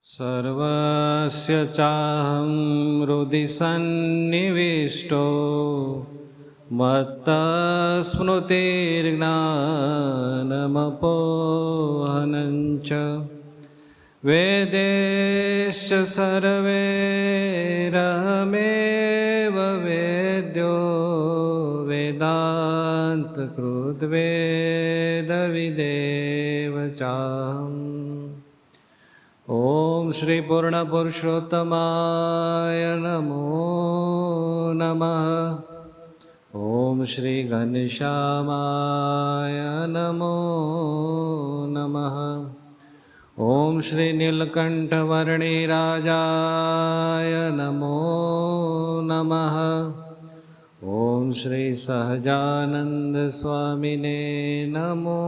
सर्वस्य चाहं हृदि सन्निविष्टो मत्तस्मृतिर्ज्ञानमपोहनं च वेदैश्च सर्वैरहमेव वेद्यो वेदान्तकृद्वेदविदेव चाहम्। ओम श्री पूर्ण पुरुषोत्तमाय नमो नमः। ओम श्री घनश्यामाय नमो नमः। ओम श्री नीलकंठवर्णिराजाय नमो नमः। ओम श्री सहजानंद स्वामिने नमो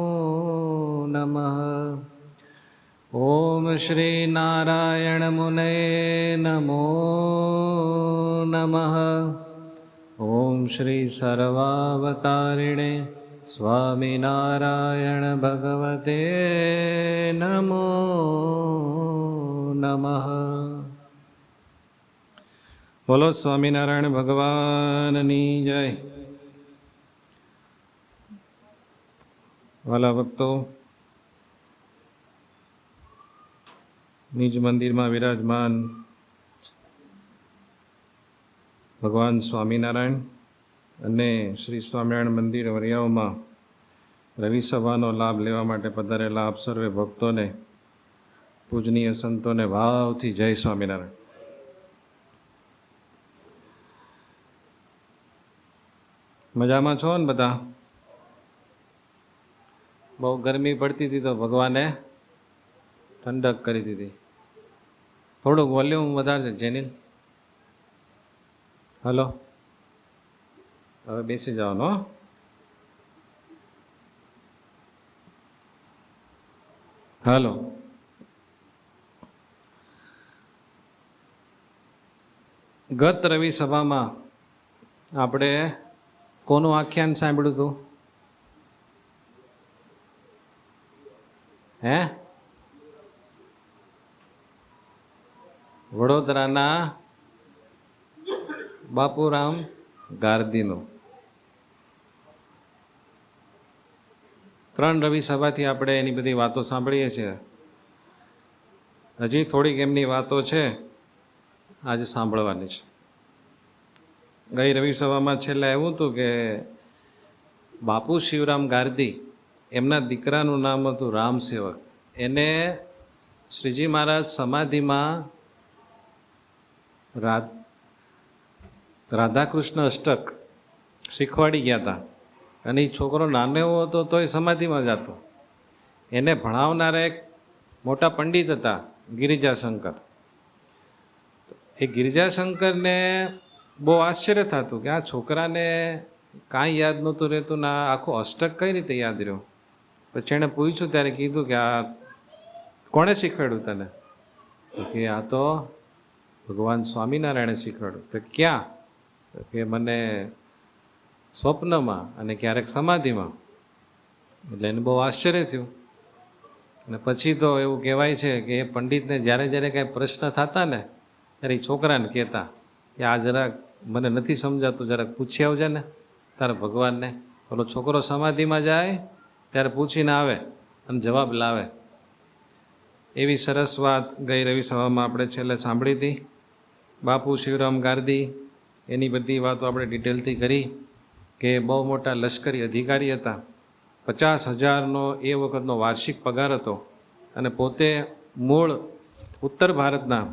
नमः। ओम श्री नारायण मुनये नमो नमः। ओम श्री सर्वावतारिणे स्वामिनारायण भगवते नमो नमः। बोलो स्वामिनारायण भगवाननी जय। वाला भक्तों, निज मंदिर में विराजमान भगवान स्वामीनारायण અને શ્રી સ્વામિનારાયણ મંદિર વરિયાઓમાં રવિ સભાનો લાભ લેવા માટે પધારેલા આપ સર્વે ભક્તોને, પૂજનીય સંતોને ભાવથી જય સ્વામિનારાયણ। મજામાં છો ને બધા? બહુ ગરમી પડતી હતી તો ભગવાને ઠંડક કરી દીધી। થોડુંક વોલ્યુમ વધારજો જેનિલ। હલો, હવે બેસી જવાનો। હલો, ગત રવિ સભામાં આપણે કોનું આખ્યાન સાંભળ્યું હતું? હે? વડોદરાના બાપુરામ ગાર્દીનું। 3 રવિ સભાથી આપણે એની બધી વાતો સાંભળીએ છીએ। હજી થોડીક એમની વાતો છે, આજે સાંભળવાની છે। ગઈ રવિ સભામાં છેલ્લા એવું હતું કે બાપુ શિવરામ ગાર્દી, એમના દીકરાનું નામ હતું રામસેવક। એને શ્રીજી મહારાજ સમાધિમાં રાધાકૃષ્ણ અષ્ટક શીખવાડી ગયા હતા, અને એ છોકરો નાનો એવો હતો તોય સમાધિમાં જતો। એને ભણાવનારા એક મોટા પંડિત હતા, ગિરિજાશંકર। એ ગિરિજાશંકરને બહુ આશ્ચર્ય થતું કે આ છોકરાને કાંઈ યાદ નહોતું રહેતું ને આ આખું અષ્ટક કઈ રીતે યાદ રહ્યો। પછી એણે પૂછ્યું ત્યારે કીધું કે આ કોણે શીખવાડ્યું તને? તો કે આ તો ભગવાન સ્વામિનારાયણે શીખવાડ્યું। તો ક્યાં? તો કે મને સ્વપ્નમાં અને ક્યારેક સમાધિમાં। એટલે એને બહુ આશ્ચર્ય થયું। અને પછી તો એવું કહેવાય છે કે એ પંડિતને જ્યારે જ્યારે કાંઈ પ્રશ્ન થતા ને ત્યારે એ છોકરાને કહેતા કે આ જરાક મને નથી સમજાતું, જરાક પૂછી આવજે ને તારા ભગવાનને। પેલો છોકરો સમાધિમાં જાય ત્યારે પૂછીને આવે અને જવાબ લાવે। એવી સરસ વાત ગઈ રવિ સભામાં આપણે છેલ્લે સાંભળી હતી। બાપુ શિવરામ ગાર્દી, એની બધી વાતો આપણે ડિટેલથી કરી કે બહુ મોટા લશ્કરી અધિકારી હતા। 50,000નો એ વખતનો વાર્ષિક પગાર હતો, અને પોતે મૂળ ઉત્તર ભારતના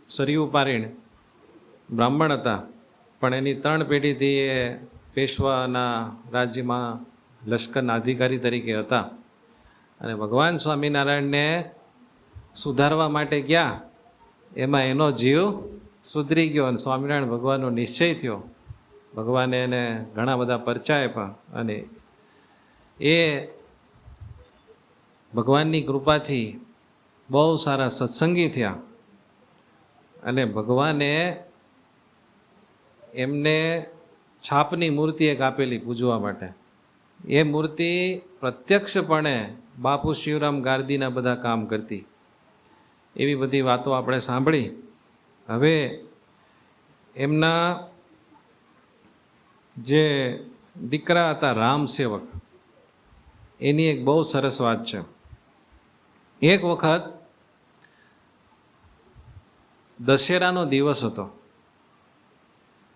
સરયુ પારીણ બ્રાહ્મણ હતા, પણ એની 3 પેઢીથી એ પેશવાના રાજ્યમાં લશ્કરના અધિકારી તરીકે હતા। અને ભગવાન સ્વામિનારાયણને સુધારવા માટે ગયા, એમાં એનો જીવ સુધરી ગયો અને સ્વામિનારાયણ ભગવાનનો નિશ્ચય થયો। ભગવાને એને ઘણા બધા પરચા આપ્યા, અને એ ભગવાનની કૃપાથી બહુ સારા સત્સંગી થયા। અને ભગવાને એમને છાપની મૂર્તિ એક આપેલી પૂજવા માટે। એ મૂર્તિ પ્રત્યક્ષપણે બાપુ શિવરામ ગાર્દીના બધા કામ કરતી। એવી બધી વાતો આપણે સાંભળી. હવે એમના જે દીકરા હતા રામ સેવક, એની એક બહુ સરસ વાત છે. એક વખત દશેરાનો દિવસ હતો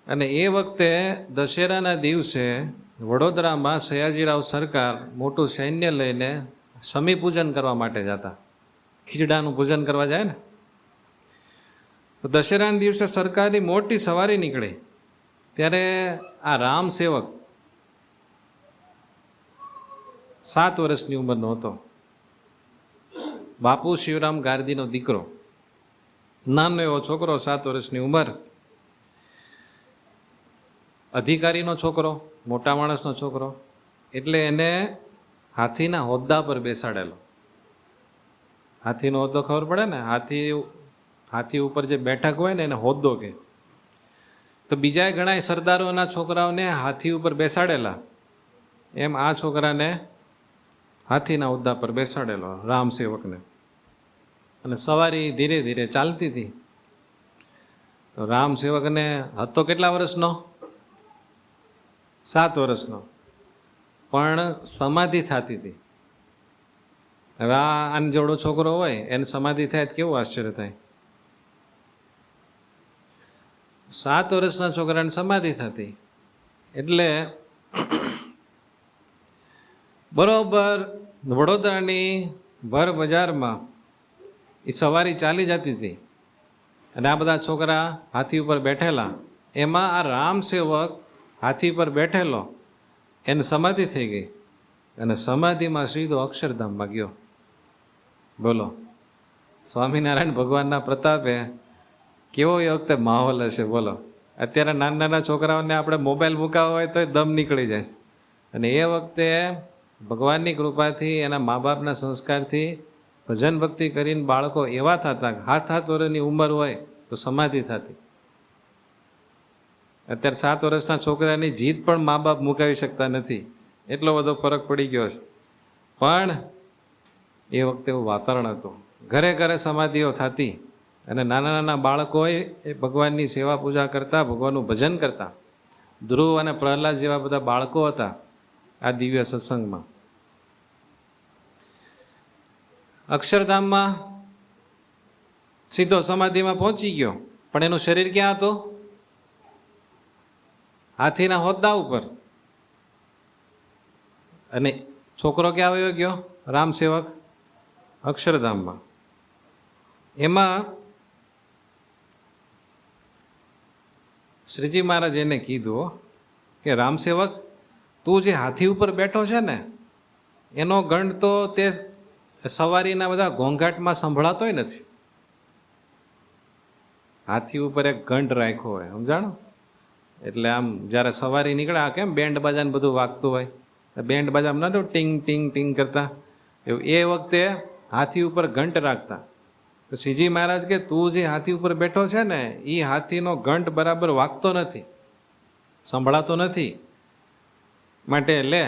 અને એ વખતે દશેરાના દિવસે વડોદરામાં સયાજીરાવ સરકાર મોટું સૈન્ય લઈને સમી પૂજન કરવા માટે જતા. ખીચડાનું પૂજન કરવા જાય ને, તો દશેરાના દિવસે સરકારની મોટી સવારી નીકળી. ત્યારે આ રામ સેવક 7 વર્ષની ઉંમરનો હતો. બાપુ શિવરામ ગારદીનો દીકરો, નાનો એવો છોકરો, 7 વર્ષની ઉંમર, અધિકારીનો છોકરો, મોટા માણસનો છોકરો. એટલે એને હાથીના હોદ્દા પર બેસાડેલો. હાથીનો હોદ્દો ખબર પડે ને, હાથી ઉપર જે બેઠક હોય ને એને હોદ્દો કહે. તો બીજા ઘણા સરદારોના છોકરાઓને હાથી ઉપર બેસાડેલા, એમ આ છોકરાને હાથીના હોદ્દા પર બેસાડેલો રામ સેવકને. અને સવારી ધીરે ધીરે ચાલતી હતી. તો રામ સેવકને હતો કેટલા વર્ષનો? 7 વર્ષનો, પણ સમાધિ થતી હતી. હવે આને જેવડો છોકરો હોય એને સમાધિ થાય તો કેવું આશ્ચર્ય થાય. 7 વર્ષના છોકરાને સમાધિ થતી. એટલે બરોબર વડોદરાની ભર બજારમાં એ સવારી ચાલી જતી હતી અને આ બધા છોકરા હાથી ઉપર બેઠેલા. એમાં આ રામ સેવક હાથી પર બેઠેલો, એને સમાધિ થઈ ગઈ અને સમાધિમાં સીધો અક્ષરધામમાં ગયો. બોલો, સ્વામિનારાયણ ભગવાનના પ્રતાપે કેવો એ વખતે માહોલ હશે. બોલો, અત્યારે નાના નાના છોકરાઓને આપણે મોબાઈલ મૂકાવો હોય તો દમ નીકળી જાય. અને એ વખતે ભગવાનની કૃપાથી, એના મા બાપના સંસ્કારથી ભજન ભક્તિ કરીને બાળકો એવા થતા, 7 વર્ષની ઉંમર હોય તો સમાધિ થતી. અત્યારે 7 વર્ષના છોકરાની જીદ પણ મા બાપ મુકાવી શકતા નથી, એટલો બધો ફરક પડી ગયો છે. પણ એ વખતે એવું વાતાવરણ હતું, ઘરે ઘરે સમાધિઓ થતી અને નાના નાના બાળકોએ એ ભગવાનની સેવા પૂજા કરતા, ભગવાનનું ભજન કરતા. ધ્રુવ અને પ્રહલાદ જેવા બધા બાળકો હતા આ દિવ્ય સત્સંગમાં. અક્ષરધામમાં સીધો સમાધિમાં પહોંચી ગયો, પણ એનું શરીર ક્યાં હતું? હાથીના હોદ્દા ઉપર. અને છોકરો ક્યાં આવ્યો ગયો? રામ સેવક અક્ષરધામમાં. એમાં શ્રીજી મહારાજ એને કીધું કે રામ સેવક, તું જે હાથી ઉપર બેઠો છે ને એનો ગંધ તો તે સવારીના બધા ઘોંઘાટમાં સંભળાતોય નથી. હાથી ઉપર એક ઘંટ રાખ્યો હોય, સમજાણો? એટલે આમ જ્યારે સવારી નીકળે, આ કેમ બેન્ડ બાજાને બધું વાગતું હોય, બેન્ડ બાજામાં ના તો ટીંગ ટીંગ ટીંગ કરતા, એવું એ વખતે હાથી ઉપર ઘંટ રાખતા. તો શ્રીજી મહારાજ કે તું જે હાથી ઉપર બેઠો છે ને એ હાથીનો ઘંટ બરાબર વાગતો નથી, સંભળાતો નથી. માટે લે,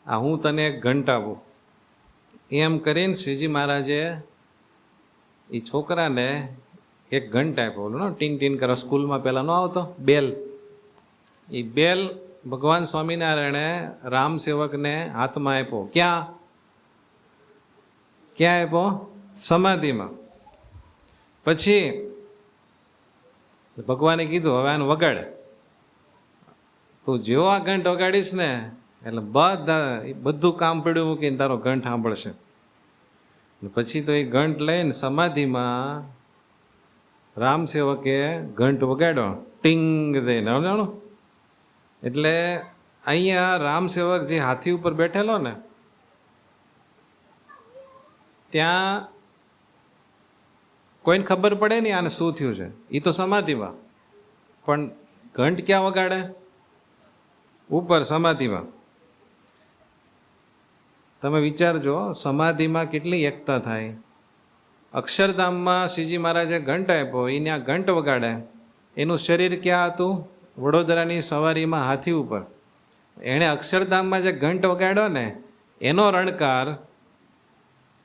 આ હું તને એક ઘંટ આપું. એમ કરીને શ્રીજી મહારાજે એ છોકરાને એક ઘંટ આપ્યો. બોલો, ટીન ટીન કરો, સ્કૂલમાં પહેલાં ન આવતો બેલ, એ બેલ ભગવાન સ્વામિનારાયણે રામ સેવકને હાથમાં આપ્યો. ક્યાં ક્યાં આપ્યો? સમાધિમાં. પછી ભગવાને કીધું, હવે આને વગાડે. તું જેવો આ ઘંટ વગાડીશ ને એટલે બધું કામ પડ્યું મૂકીને તારો ઘંટ સાંભળશે. પછી તો એ ઘંટ લઈને સમાધિમાં રામ સેવકે ઘંટ વગાડ્યો, ટીંગ દઈને. સમજાણો? એટલે અહીંયા રામ સેવક જે હાથી ઉપર બેઠેલો ને ત્યાં કોઈને ખબર પડે નહીં આને શું થયું છે. એ તો સમાધિમાં, પણ ઘંટ ક્યાં વગાડે? ઉપર સમાધિમાં. તમે વિચારજો, સમાધિમાં કેટલી એકતા થાય. અક્ષરધામમાં શ્રીજી મહારાજે ઘંટ આપ્યો, એને આ ઘંટ વગાડે. એનું શરીર ક્યાં હતું? વડોદરાની સવારીમાં હાથી ઉપર. એણે અક્ષરધામમાં જે ઘંટ વગાડ્યો ને એનો રણકાર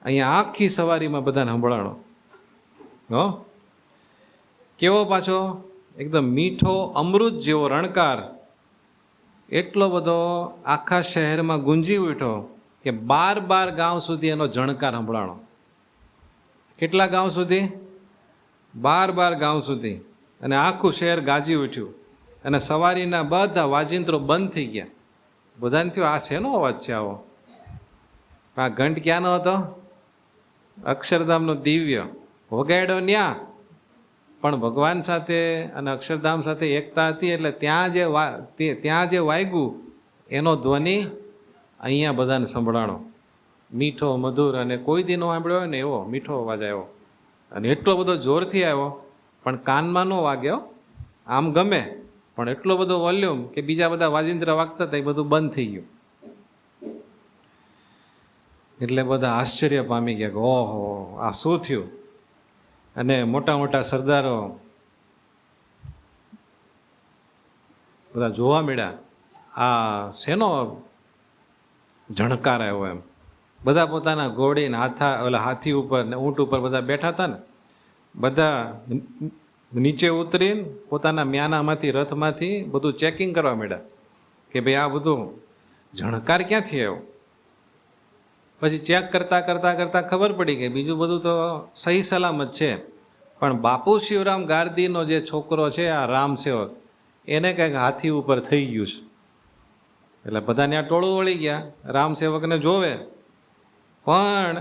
અહીંયા આખી સવારીમાં બધાને સંભળાણો. હો કેવો પાછો એકદમ મીઠો અમૃત જેવો રણકાર, એટલો બધો આખા શહેરમાં ગુંજી ઉઠ્યો કે 12 ગામ સુધી એનો જણકાર સંભળાણો. કેટલા ગામ સુધી? 12 ગામ સુધી. અને આખું શહેર ગાજી ઉઠ્યું અને સવારીના બધા વાજિંત્રો બંધ થઈ ગયા. બધાને થયું આ શેનો અવાજ છે આવો? આ ઘંટ ક્યાંનો હતો? અક્ષરધામનો દિવ્ય વગાડ્યો ન્યા, પણ ભગવાન સાથે અને અક્ષરધામ સાથે એકતા હતી એટલે ત્યાં જે વાગ્યું એનો ધ્વનિ અહીંયા બધાને સંભળાણો. મીઠો મધુર, અને કોઈ દી નો સાંભળ્યો હોય ને એવો મીઠો અવાજ આવ્યો, અને એટલો બધો જોરથી આવ્યો પણ કાનમાં ન વાગ્યો. આમ ગમે પણ એટલો બધો વોલ્યુમ કે બીજા બધા વાજિંત્ર વાગતા હતા એ બધું બંધ થઈ ગયું. એટલે બધા આશ્ચર્ય પામી ગયા કે ઓહો આ શું થયું. અને મોટા મોટા સરદારો બધા જોવા મળ્યા આ શેનો જણકાર આવ્યો એમ. બધા પોતાના ઘોડીને હાથી ઉપર ને ઊંટ ઉપર બધા બેઠા હતા ને, બધા નીચે ઉતરીને પોતાના મ્યાનામાંથી રથમાંથી બધું ચેકિંગ કરવા માંડ્યા કે ભાઈ આ બધું જણકાર ક્યાંથી આવ્યો. પછી ચેક કરતા કરતા કરતા ખબર પડી કે બીજું બધું તો સહી સલામત છે, પણ બાપુ શિવરામ ગારદીનો જે છોકરો છે આ રામ સેવક, એને કંઈક હાથી ઉપર થઈ ગયું છે. એટલે બધાને આ ટોળું વળી ગયા, રામ સેવકને જોવે, પણ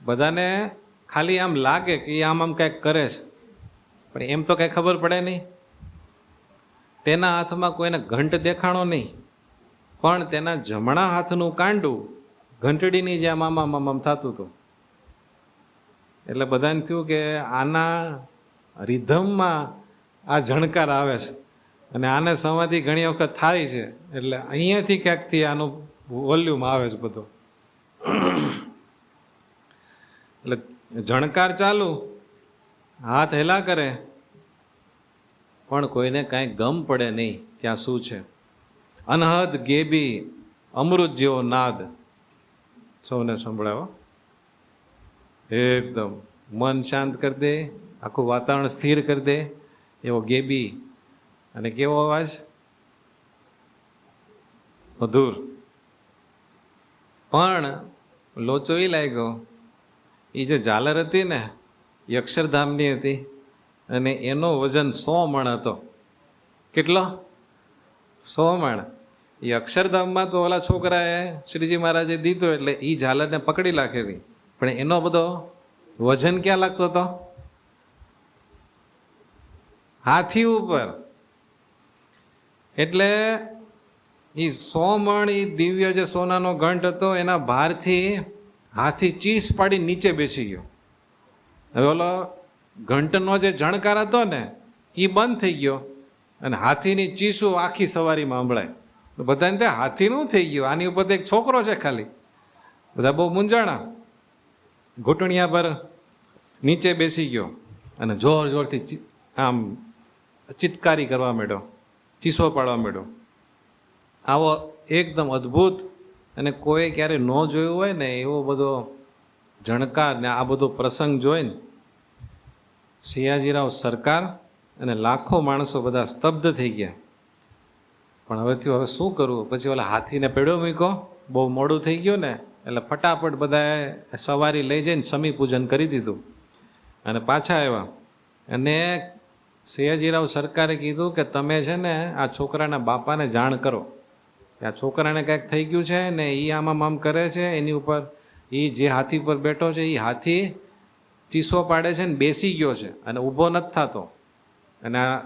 બધાને ખાલી આમ લાગે કે એ આમ કંઈક કરે છે, પણ એમ તો કંઈ ખબર પડે નહીં. તેના હાથમાં કોઈને ઘંટ દેખાણો નહીં, પણ તેના જમણા હાથનું કાંડું ઘંટડીની જેમ આમ થતું હતું. એટલે બધાને થયું કે આના રિધમમાં આ જણકાર આવે છે અને આને સમાધિ ઘણી વખત થાય છે, એટલે અહીંયાથી ક્યાંકથી આનું વોલ્યુમ આવે છે બધો. એટલે જણકાર ચાલુ, હાથ હેલા કરે, પણ કોઈને કાંઈ ગમ પડે નહીં કે આ શું છે. અનહદ ગેબી અમૃત જેવો નાદ સૌને સંભળાવો. એકદમ મન શાંત કરી દે, આખું વાતાવરણ સ્થિર કરી દે એવો ગેબી. અને કેવો અવાજ? મધુર. પણ લોચો એ લાગ્યો, એ જે ઝાલર હતી ને એ અક્ષરધામની હતી અને એનો વજન 100 મણ હતો. કેટલો? 100 મણ. એ અક્ષરધામમાં તો ઓલા છોકરાએ શ્રીજી મહારાજે દીધો એટલે એ ઝાલરને પકડી રાખેલી, પણ એનો બધો વજન ક્યાં લાગતો હતો? હાથી ઉપર. એટલે એ 100 મણ એ દિવ્ય જે સોનાનો ઘંટ હતો એના ભારથી હાથી ચીસ પાડી નીચે બેસી ગયો. હવે ઓલો ઘંટનો જે જણકાર હતો ને એ બંધ થઈ ગયો અને હાથીની ચીસું આખી સવારીમાં સંભળાય. તો બધાને ત્યાં હાથીનું થઈ ગયું, આની ઉપર તો એક છોકરો છે ખાલી. બધા બહુ મૂંઝાણા. ઘૂંટણિયા પર નીચે બેસી ગયો અને જોર જોરથી આમ ચિત્કારી કરવા માંડ્યો, ચીસો પાડવા માંડ્યો. આવો એકદમ અદ્ભુત અને કોઈ ક્યારે ન જોયું હોય ને એવો બધો જણકાર ને આ બધો પ્રસંગ જોઈને સિયાજીરાવ સરકાર અને લાખો માણસો બધા સ્તબ્ધ થઈ ગયા. પણ હવે શું કરવું? પછી ઓલા હાથીને પેડો મૂક્યો, બહુ મોડું થઈ ગયું ને, એટલે ફટાફટ બધાએ સવારી લઈ જઈને સમી પૂજન કરી દીધું અને પાછા આવ્યા. અને સયાજીરાવ સરકારે કીધું કે તમે છે ને આ છોકરાના બાપાને જાણ કરો કે આ છોકરાને કંઈક થઈ ગયું છે ને એ આમ કરે છે, એની ઉપર એ જે હાથી પર બેઠો છે એ હાથી ચીસો પાડે છે ને બેસી ગયો છે અને ઊભો નથી થતો, અને આ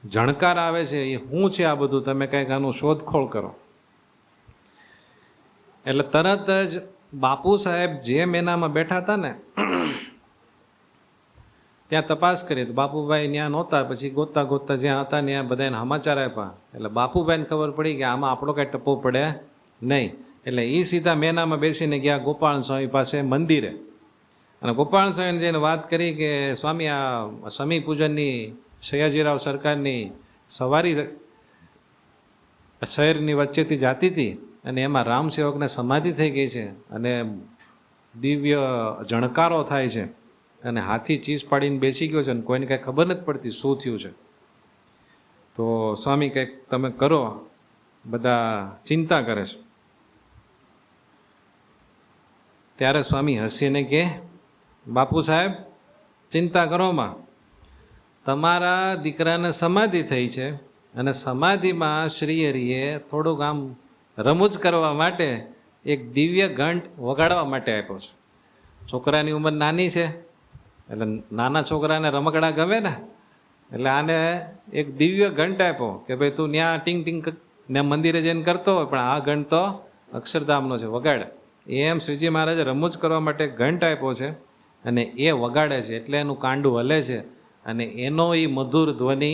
જણકાર આવે છે એ શું છે આ બધું, તમે કંઈક આનું શોધખોળ કરો. એટલે તરત જ બાપુ સાહેબ જે મેનામાં બેઠા હતા ને ત્યાં તપાસ કરી તો બાપુભાઈ ત્યાં નહોતા. પછી ગોતતા ગોતતા જ્યાં હતા ત્યાં બધાને સમાચાર આપ્યા. એટલે બાપુભાઈને ખબર પડી કે આમાં આપણો કાંઈ ટપ્પો પડે નહીં. એટલે એ સીધા મેનામાં બેસીને ગયા ગોપાલ સ્વામી પાસે મંદિરે. અને ગોપાલ સ્વામીને જઈને વાત કરી કે સ્વામી આ સમી પૂજનની સયાજીરાવ સરકારની સવારી શહેરની વચ્ચેથી જાતી હતી અને એમાં રામ સેવકને સમાધિ થઈ ગઈ છે અને દિવ્ય જણકારો થાય છે, અને હાથી ચીસ પાડીને બેસી ગયો છે અને કોઈને કાંઈ ખબર નથી પડતી શું થયું છે. તો સ્વામી કંઈક તમે કરો, બધા ચિંતા કરે છે. ત્યારે સ્વામી હસીને કે, બાપુ સાહેબ ચિંતા કરોમાં, તમારા દીકરાને સમાધિ થઈ છે અને સમાધિમાં શ્રી હરિએ થોડુંક આમ રમૂજ કરવા માટે એક દિવ્ય ઘંટ વગાડવા માટે આપ્યો છે. છોકરાની ઉંમર નાની છે એટલે નાના છોકરાને રમકડા ગમે ને, એટલે આને એક દિવ્ય ઘંટ આપ્યો કે ભાઈ તું ત્યાં ટીંગ ટીંગ ને મંદિરે જઈને કરતો હોય, પણ આ ઘંટ તો અક્ષરધામનો છે, વગાડ. એમ શ્રીજી મહારાજે રમૂજ કરવા માટે ઘંટ આપ્યો છે અને એ વગાડે છે એટલે એનું કાંડું હલે છે અને એનો એ મધુર ધ્વનિ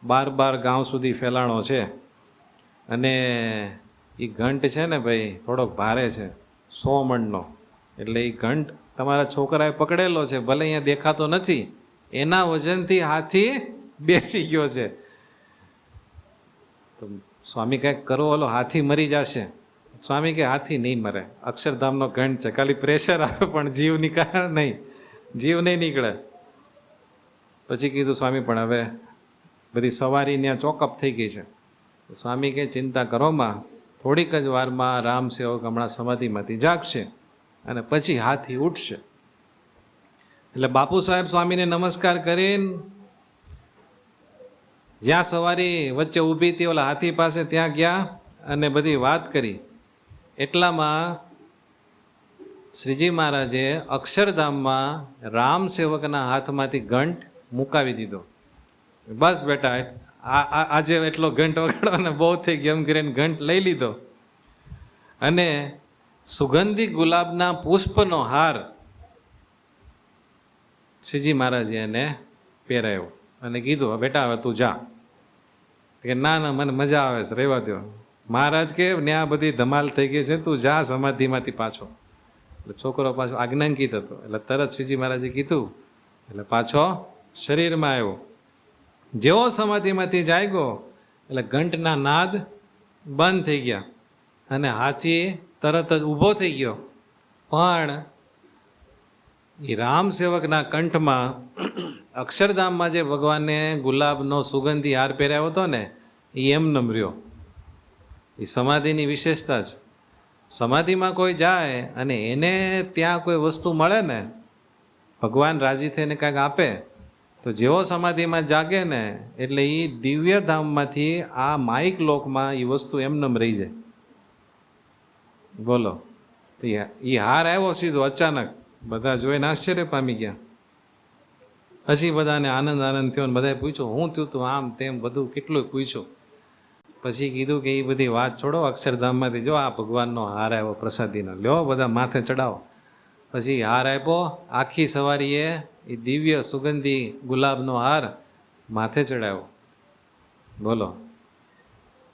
12 ગાંવ સુધી ફેલાણો છે. અને એ ઘંટ છે ને ભાઈ થોડોક ભારે છે, 100 મણનો. એટલે એ ઘંટ તમારા છોકરાએ પકડેલો છે, ભલે અહીંયા દેખાતો નથી, એના વજનથી હાથી બેસી ગયો છે. તો સ્વામી કંઈક કરો, ઓલો હાથી મરી જશે. સ્વામી કે હાથી નહીં મરે, અક્ષરધામનો ઘંટ છે, ખાલી પ્રેશર આવે પણ જીવ નીકળે નહીં, જીવ નહીં નીકળે. પછી કીધું સ્વામી પણ હવે બધી સવારી ત્યાં ચોકઅપ થઈ ગઈ છે. સ્વામી કે ચિંતા કરોમાં, થોડીક જ વારમાં રામ સેવક હમણાં સમાધિમાંથી જાગશે અને પછી હાથી ઉઠશે. એટલે બાપુ સાહેબ સ્વામીને નમસ્કાર કરીને જ્યાં સવારી વચ્ચે ઊભી હતી ઓલા હાથી પાસે ત્યાં ગયા અને બધી વાત કરી. એટલામાં શ્રીજી મહારાજે અક્ષરધામમાં રામ સેવકના હાથમાંથી ઘંટ મુકાવી દીધો. બસ બેટા આજે એટલો ઘંટ વગાડવાનો બહુ થઈ ગયો એમ કરીને ઘંટ લઈ લીધો અને સુગંધી ગુલાબના પુષ્પનો હાર શ્રીજી મહારાજે એને પહેરાયો અને કીધું બેટા હવે તું જા. કે ના ના મને મજા આવે છે, રહેવા દો. મહારાજ કે ત્યાં બધી ધમાલ થઈ ગઈ છે, તું જા સમાધિમાંથી પાછો. એટલે છોકરો પાછો આજ્ઞાંકિત હતો એટલે તરત શ્રીજી મહારાજે કીધું એટલે પાછો શરીરમાં આવ્યો. જેવો સમાધિમાંથી જાગ્યો એટલે ઘંટના નાદ બંધ થઈ ગયા અને હાથી તરત જ ઊભો થઈ ગયો. પણ એ રામ સેવકના કંઠમાં અક્ષરધામમાં જે ભગવાને ગુલાબનો સુગંધી હાર પહેર્યો હતો ને એ એમનેમ રહ્યો. એ સમાધિની વિશેષતા છે. સમાધિમાં કોઈ જાય અને એને ત્યાં કોઈ વસ્તુ મળે ને, ભગવાન રાજી થઈને કાંઈક આપે, તો જેવો સમાધિમાં જાગે ને એટલે એ દિવ્ય ધામમાંથી આ માઇક લોકમાં એ વસ્તુ એમનેમ રહી જાય. બોલો, એ હાર આવ્યો સીધો અચાનક, બધા જોઈને આશ્ચર્ય પામી ગયા. હજી બધાને આનંદ આનંદ થયો ને બધાએ પૂછ્યું હું થયું તું, આમ તેમ બધું કેટલું પૂછ્યું. પછી કીધું કે એ બધી વાત છોડો, અક્ષરધામમાંથી જો આ ભગવાનનો હાર આવ્યો પ્રસાદીનો, લ્યો બધા માથે ચડાવો. પછી હાર આપ્યો, આખી સવારીએ એ દિવ્ય સુગંધી ગુલાબનો હાર માથે ચડાવ્યો. બોલો,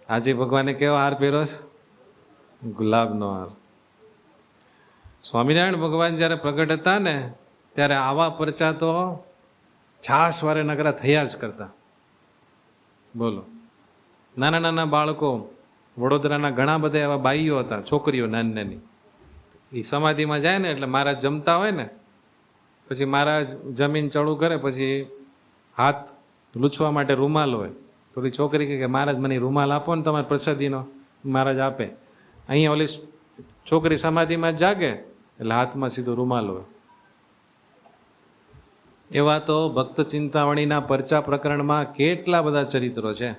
આજે ભગવાને કેવો હાર પહેર્યો છે? ગુલાબનો હાર. સ્વામિનારાયણ ભગવાન જ્યારે પ્રગટ હતા ને ત્યારે આવા પરચા તો છાસ વારે નગરા થયા જ કરતા. બોલો, નાના નાના બાળકો, વડોદરાના ઘણા બધા એવા બાઈઓ હતા, છોકરીઓ નાની નાની, એ સમાધિમાં જાય ને એટલે મહારાજ જમતા હોય ને પછી મહારાજ જમીન ચડું કરે, પછી હાથ લૂછવા માટે રૂમાલ હોય, તો ઓલી છોકરી કહે કે મહારાજ મને રૂમાલ આપો ને તમારે પ્રસાદીનો. મહારાજ આપે. અહીંયા ઓલી છોકરી સમાધિમાં જાગે એટલે હાથમાં સીધો રૂમાલ હોય. એવા તો ભક્ત ચિંતામણીના પરચા પ્રકરણમાં કેટલા બધા ચરિત્રો છે,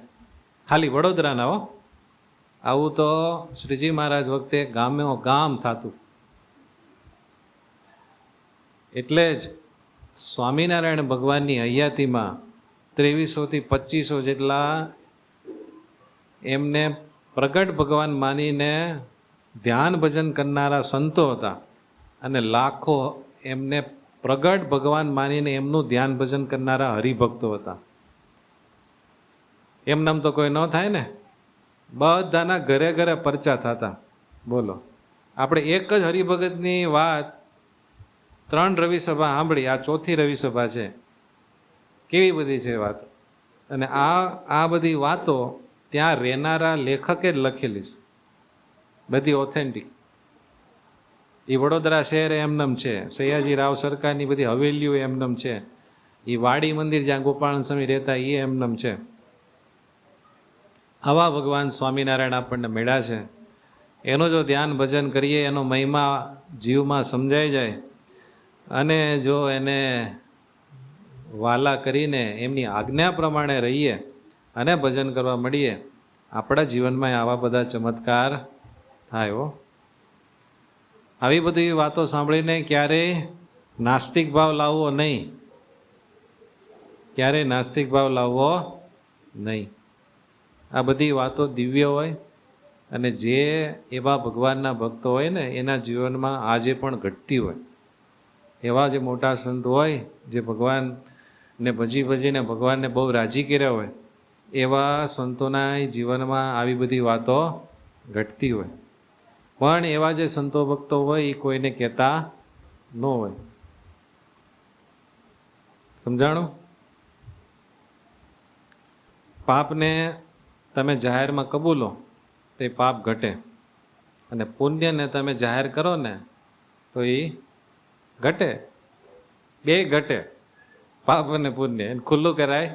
ખાલી વડોદરાના. હો, આવું તો શ્રીજી મહારાજ વખતે ગામે ગામ થતું. એટલે જ સ્વામિનારાયણ ભગવાનની હયાતીમાં 2300 થી 2500 જેટલા એમને પ્રગટ ભગવાન માનીને ધ્યાન ભજન કરનારા સંતો હતા અને લાખો એમને પ્રગટ ભગવાન માનીને એમનું ધ્યાન ભજન કરનારા હરિભક્તો હતા. એમનામ તો કોઈ ન થાય ને, બધાના ઘરે ઘરે પરચા થતા. બોલો, આપણે એક જ હરિભગતની વાત 3 રવિસભા સાંભળી, આ 4થી રવિસભા છે. કેવી બધી છે વાત. અને આ બધી વાતો ત્યાં રહેનારા લેખકે જ લખેલી છે, બધી ઓથેન્ટિક. એ વડોદરા શહેર એમનેમ છે, સયાજી રાવ સરકારની બધી હવેલીઓ એમનેમ છે, એ વાડી મંદિર જ્યાં ગોપાલ સ્વામી રહેતા એ એમનેમ છે. આવા ભગવાન સ્વામિનારાયણ આપણને મળ્યા છે. એનું જો ધ્યાન ભજન કરીએ, એનો મહિમા જીવમાં સમજાઈ જાય અને જો એને વાલા કરીને એમની આજ્ઞા પ્રમાણે રહીએ અને ભજન કરવા મળીએ, આપણા જીવનમાં આવા બધા ચમત્કાર થાય. હો, આવી બધી વાતો સાંભળીને ક્યારેય નાસ્તિક ભાવ લાવવો નહીં, ક્યારેય નાસ્તિક ભાવ લાવવો નહીં. આ બધી વાતો દિવ્ય હોય અને જે એવા ભગવાનના ભક્તો હોય ને એના જીવનમાં આજે પણ ઘટતી હોય. એવા જે મોટા સંત હોય જે ભગવાનને ભજીને ભગવાનને બહુ રાજી કર્યા હોય, એવા સંતોના જીવનમાં આવી બધી વાતો ઘટતી હોય. પણ એવા જે સંતો ભક્તો હોય એ કોઈને કહેતા ન હોય. સમજાણું? પાપને તમે જાહેરમાં કબૂલો તો એ પાપ ઘટે, અને પુણ્યને તમે જાહેર કરો ને તો એ ઘટે. બે ઘટે, પાપ અને પુણ્ય. એને ખુલ્લું કરાય,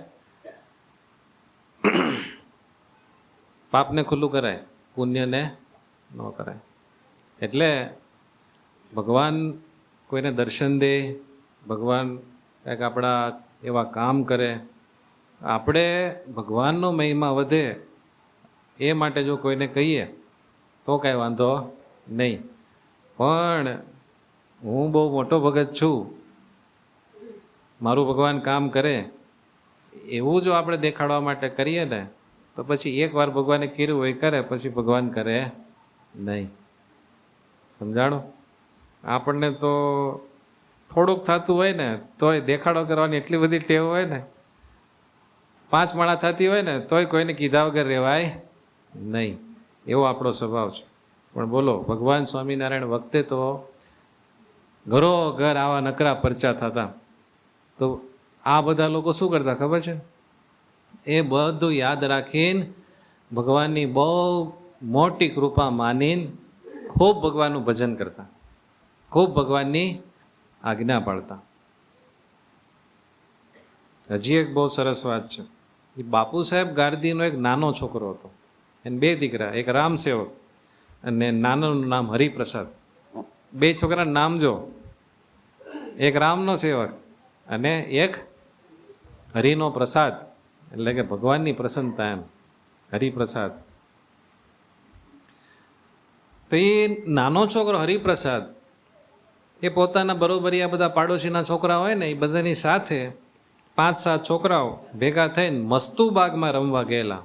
પાપને ખુલ્લું કરાય, પુણ્યને ન કરાય. એટલે ભગવાન કોઈને દર્શન દે, ભગવાન કંઈક આપણા એવા કામ કરે, આપણે ભગવાનનો મહિમા વધે એ માટે જો કોઈને કહીએ તો કાંઈ વાંધો નહીં. પણ હું બહુ મોટો ભગત છું, મારું ભગવાન કામ કરે, એવું જો આપણે દેખાડવા માટે કરીએ ને તો પછી એકવાર ભગવાને કર્યું હોય કરે, પછી ભગવાન કરે નહીં. સમજાણું? આપણને તો થોડુંક થતું હોય ને તોય દેખાડો કરવાની એટલી બધી ટેવ હોય ને, 5 માળા થતી હોય ને તોય કોઈને કીધા વગર રહેવાય નહીં. એવો આપણો સ્વભાવ છે. પણ બોલો, ભગવાન સ્વામિનારાયણ વખતે તો ઘરો ઘર આવા નકરા પરચા થતા. તો આ બધા લોકો શું કરતા ખબર છે? એ બધું યાદ રાખીને ભગવાનની બહુ મોટી કૃપા માનીને ખૂબ ભગવાનનું ભજન કરતા, ખૂબ ભગવાનની આજ્ઞા પાળતા. હજી એક બહુ સરસ વાત છે. એ બાપુ સાહેબ ગાર્દીનો એક નાનો છોકરો હતો, એને 2 દીકરા, એક રામ સેવક અને નાનાનું નામ હરિપ્રસાદ. 2 છોકરાનું નામ જો, એક રામનો સેવક અને એક હરિનો પ્રસાદ, એટલે કે ભગવાનની પ્રસન્નતા. એમ હરિપ્રસાદ. તો એ નાનો છોકરો હરિપ્રસાદ એ પોતાના બરોબરી બધા પાડોશીના છોકરા હોય ને એ બધાની સાથે 5-7 છોકરાઓ ભેગા થઈને મસ્તુબાગમાં રમવા ગયેલા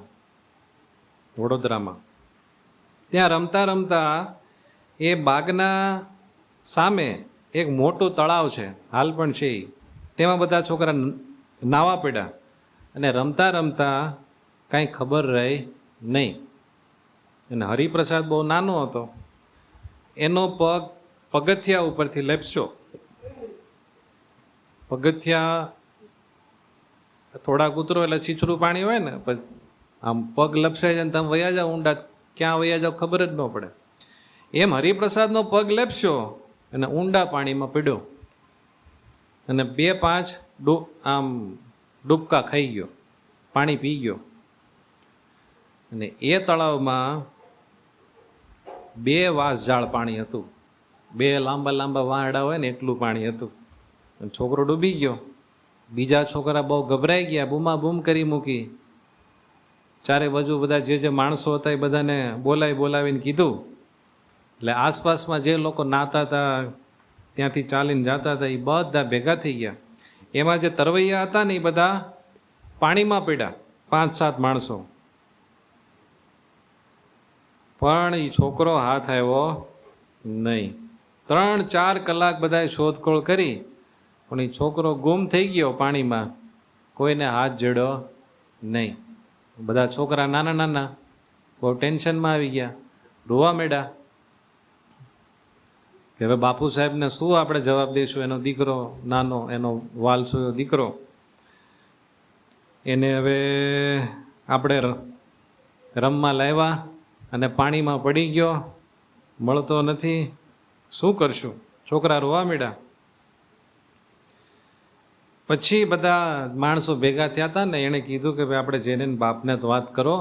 વડોદરામાં. ત્યાં રમતા રમતા એ બાગના સામે એક મોટું તળાવ છે, હાલ પણ છે, તેમાં બધા છોકરા નાવા પડ્યા અને રમતા રમતા કાંઈ ખબર રહી નહીં. અને હરિપ્રસાદ બહુ નાનો હતો, એનો પગ પગથિયા ઉપરથી લપસ્યો. પગથિયા થોડાક ઉતરો એટલે છીછરું પાણી હોય ને, પછી આમ પગ લપસાઈ જાય ને તમે વયા જાઓ ઊંડા, ક્યાં વયા જાઓ ખબર જ ન પડે. એમ હરિપ્રસાદનો પગ લપસ્યો અને ઊંડા પાણીમાં પડ્યો અને 2-5 આમ ડૂબકા ખાઈ ગયો, પાણી પી ગયો. અને એ તળાવમાં 2 વાંસઝાડ પાણી હતું, 2 લાંબા લાંબા વાંહડા હોય ને એટલું પાણી હતું. અને છોકરો ડૂબી ગયો. બીજા છોકરા બહુ ગભરાઈ ગયા, બૂમા બૂમ કરી મૂકી. ચારે બાજુ બધા જે માણસો હતા એ બધાને બોલાવીને કીધું. એટલે આસપાસમાં જે લોકો નાતા હતા, ત્યાંથી ચાલીને જતા હતા, એ બધા ભેગા થઈ ગયા. એમાં જે તરવૈયા હતા ને એ બધા પાણીમાં પડ્યા, 5-7 માણસો. પણ એ છોકરો હાથ આવ્યો નહીં. 3-4 કલાક બધાએ શોધખોળ કરી, પણ એ છોકરો ગુમ થઈ ગયો પાણીમાં, કોઈને હાથ જડ્યો નહીં. બધા છોકરા નાના નાના બહુ ટેન્શનમાં આવી ગયા, રોવા માંડ્યા કે હવે બાપુ સાહેબને શું આપણે જવાબ દઈશું? એનો દીકરો નાનો, એનો વાલસો દીકરો, એને હવે આપણે રમવા લાવ્યા અને પાણીમાં પડી ગયો, મળતો નથી, શું કરશું? છોકરા રોવા માંડ્યા. પછી બધા માણસો ભેગા થયા હતા ને, એણે કીધું કે ભાઈ આપણે જઈને બાપને તો વાત કરો,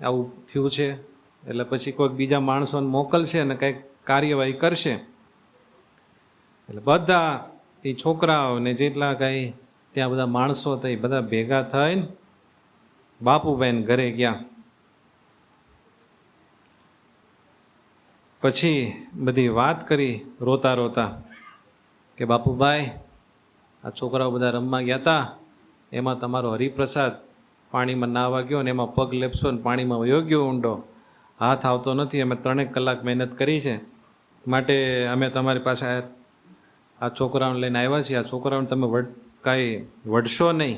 આવું થયું છે. એટલે પછી કોઈક બીજા માણસોને મોકલશે અને કંઈક કાર્યવાહી કરશે. એટલે બધા એ છોકરાઓને જેટલા કાંઈ ત્યાં બધા માણસો હતા એ બધા ભેગા થઈને બાપુભાઈને ઘરે ગયા. પછી બધી વાત કરી રોતા રોતા કે બાપુભાઈ, આ છોકરાઓ બધા રમવા ગયા હતા, એમાં તમારો હરિપ્રસાદ પાણીમાં નાહવા ગયો ને એમાં પગ લેપસો ને પાણીમાં વયો ગયો ઊંડો, હાથ આવતો નથી. અમે 3 કલાક મહેનત કરી છે, માટે અમે તમારી પાસે આ છોકરાઓને લઈને આવ્યા છીએ. આ છોકરાઓને તમે કાંઈ વઢશો નહીં,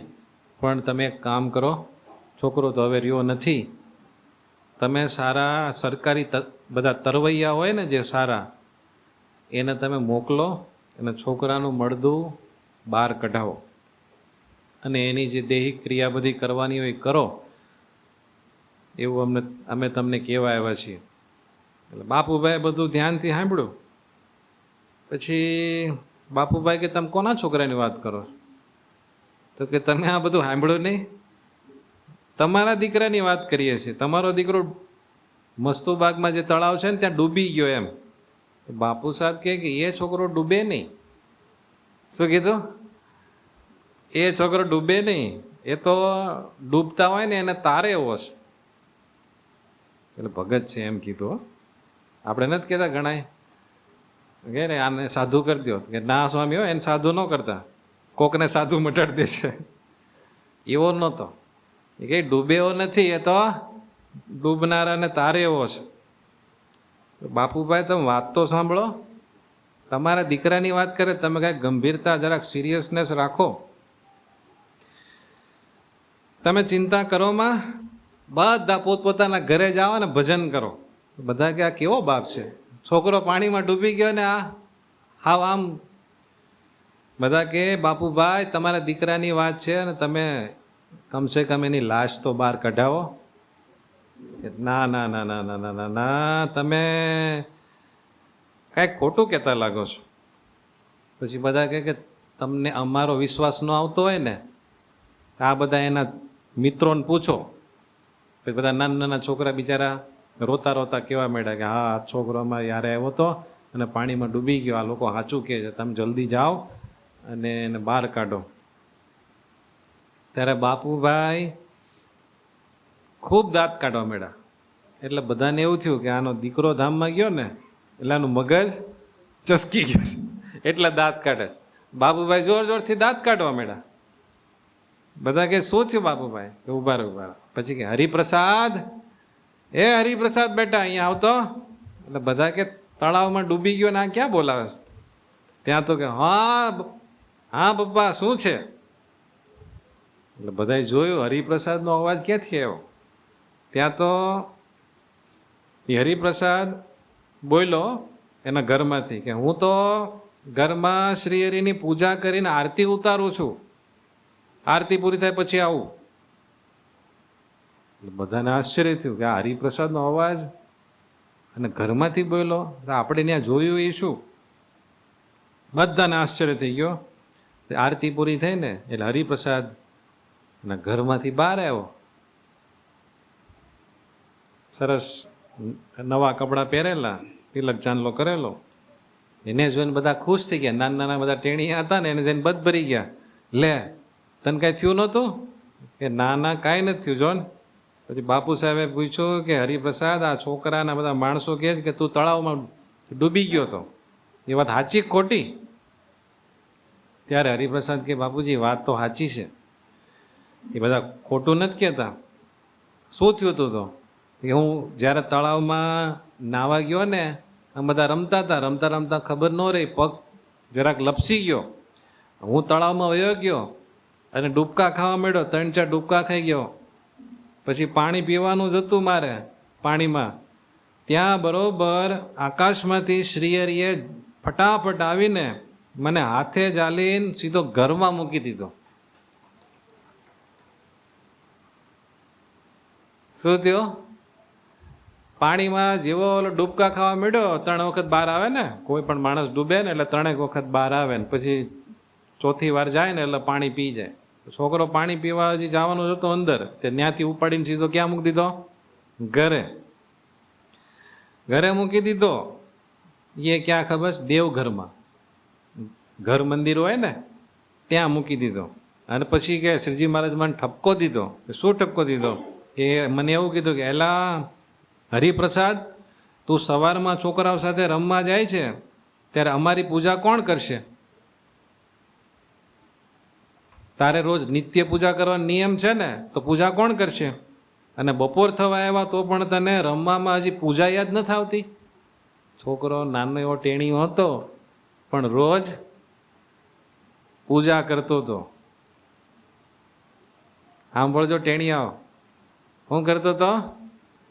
પણ તમે એક કામ કરો, છોકરો તો હવે રહ્યો નથી, તમે સારા સરકારી બધા તરવૈયા હોય ને જે સારા, એને તમે મોકલો અને છોકરાનું મળદું બહાર કઢાવો અને એની જે દૈહિક ક્રિયા બધી કરવાની હોય કરો, એવું અમે તમને કહેવા આવ્યા છીએ. એટલે બાપુભાઈ બધું ધ્યાનથી સાંભળ્યું. પછી બાપુભાઈ કે તમે કોના છોકરાની વાત કરો? તો કે તમે આ બધું સાંભળ્યું નહીં, તમારા દીકરાની વાત કરીએ છીએ. તમારો દીકરો મસ્તુબાગમાં જે તળાવ છે ને ત્યાં ડૂબી ગયો એમ. બાપુ સાહેબ કે એ છોકરો ડૂબે નહીં. શું કીધું? એ છોકરો ડૂબે નહીં, એ તો ડૂબતા હોય ને એને તારે એવો છે. એટલે ભગત છે એમ કીધું. આપણે નથી કહેતા ગણાય કે ને આને સાધુ કરી દો, કે ના સ્વામી હોય એને સાધુ ન કરતા, કોકને સાધુ મટાડી દેશે. એવો નહોતો. એ કંઈ ડૂબે એવો નથી, એ તો ડૂબનારાને તારે એવો છે. બાપુભાઈ તમે વાત તો સાંભળો, તમારા દીકરાની વાત કરે, તમે કાંઈક ગંભીરતા જરાક સિરિયસનેસ રાખો. તમે ચિંતા કરોમાં બધા પોતપોતાના ઘરે જાઓ ને ભજન કરો. બધા કે આ કેવો બાપ છે, છોકરો પાણીમાં ડૂબી ગયો ને આ હાવ આમ. બધા કે બાપુભાઈ તમારા દીકરાની વાત છે અને તમે કમસે કમ એની લાશ તો બહાર કઢાવો. ના ના ના ના ના ના ના ના, તમે કાંઈક ખોટું કહેતા લાગો છો. પછી બધા કે તમને અમારો વિશ્વાસ ન આવતો હોય ને, આ બધા એના મિત્રોને પૂછો. પછી બધા નાના નાના છોકરા બિચારા રોતા રોતા કહેવા માંડ્યા કે હા, આ છોકરો અમારે યારે આવ્યો હતો અને પાણીમાં ડૂબી ગયો, આ લોકો સાચું કહે છે, તમે જલ્દી જાઓ અને એને બહાર કાઢો. ત્યારે બાપુભાઈ ખૂબ દાંત કાઢવા માંડ્યા. એટલે બધાને એવું થયું કે આનો દીકરો ધામમાં ગયો ને એટલે આનું મગજ ચસકી ગયું છે, એટલે દાંત કાઢે. બાપુભાઈ જોર જોરથી દાંત કાઢવા માંડ્યા. બધા કે શું થયું બાપુભાઈ? કે ઉભા ઉભા. પછી કે હરિપ્રસાદ, એ હરિપ્રસાદ બેટા અહીંયા આવતો. એટલે બધા કે તળાવમાં ડૂબી ગયો ને આ ક્યાં બોલાવે છે? ત્યાં તો કે હા હા પપ્પા શું છે? એટલે બધાએ જોયું હરિપ્રસાદનો અવાજ ક્યાંથી આવ્યો. ત્યાં તો એ હરિપ્રસાદ બોલ્યો એના ઘરમાંથી કે હું તો ઘરમાં શ્રી હરિની પૂજા કરીને આરતી ઉતારું છું, આરતી પૂરી થાય પછી આવું. એટલે બધાને આશ્ચર્ય થયું કે આ હરિપ્રસાદનો અવાજ અને ઘરમાંથી બોલ્યો, આપણે ત્યાં જોયું એ શું? બધાને આશ્ચર્ય થઈ ગયો. આરતી પૂરી થઈ ને એટલે હરિપ્રસાદ ના ઘરમાંથી બહાર આવ્યો. સરસ નવા કપડાં પહેરેલા, તિલક ચાંદલો કરેલો. એને જોઈને બધા ખુશ થઈ ગયા. નાના નાના બધા ટેણીયા હતા ને એને જઈને બધ ભરી ગયા. લે તને કાંઈ થયું નહોતું? કે ના ના કાંઈ નથી થયું જો ને. પછી બાપુ સાહેબે પૂછ્યું કે હરિપ્રસાદ, આ છોકરાના બધા માણસો કહે છે કે તું તળાવમાં ડૂબી ગયો હતો, એ વાત સાચી ખોટી? ત્યારે હરિપ્રસાદ કે બાપુજી વાત તો સાચી છે, એ બધા ખોટું નથી કહેતા. શું થયું હતું તો? કે હું જ્યારે તળાવમાં નાવા ગયો ને, આમ બધા રમતા હતા, રમતા રમતા ખબર ન રહી પગ જરાક લપસી ગયો. હું તળાવમાં વયો ગયો અને ડૂબકા ખાવા માંડ્યો, 3-4 ડૂબકા ખાઈ ગયો. પછી પાણી પીવાનું જ હતું મારે પાણીમાં. ત્યાં બરોબર આકાશમાંથી શ્રીહરિએ ફટાફટ આવીને મને હાથે જાલીને સીધો ઘરમાં મૂકી દીધો. શું થયો? પાણીમાં જેવો ઓલો ડૂબકા ખાવા માંડ્યો 3 વખત બહાર આવે ને, કોઈ પણ માણસ ડૂબે ને એટલે 3 વખત બહાર આવે ને પછી ચોથી વાર જાય ને એટલે પાણી પી જાય. છોકરો પાણી પીવા હજી જવાનો હતો અંદર, તે ત્યાંથી ઉપાડીને સીધો ક્યાં મૂકી દીધો? ઘરે. ઘરે મૂકી દીધો. એ ક્યાં ખબર છે? દેવઘરમાં. ઘર મંદિર હોય ને ત્યાં મૂકી દીધો. અને પછી કે શ્રીજી મહારાજ મને ઠપકો દીધો. શું ઠપકો દીધો? કે મને એવું કીધું કે એલા હરિપ્રસાદ, તું સવારમાં છોકરાઓ સાથે રમવા જાય છે ત્યારે અમારી પૂજા કોણ કરશે? તારે રોજ નિત્ય પૂજા કરવાનો નિયમ છે ને, તો પૂજા કોણ કરશે? અને બપોર થવા આવ્યા તો પણ તને રમવામાં હજી પૂજા યાદ નથી આવતી? છોકરો નાનો એવો ટેણીયો હતો પણ રોજ પૂજા કરતો હતો. સાંભળજો ટેણીયાઓ, શું કરતો હતો?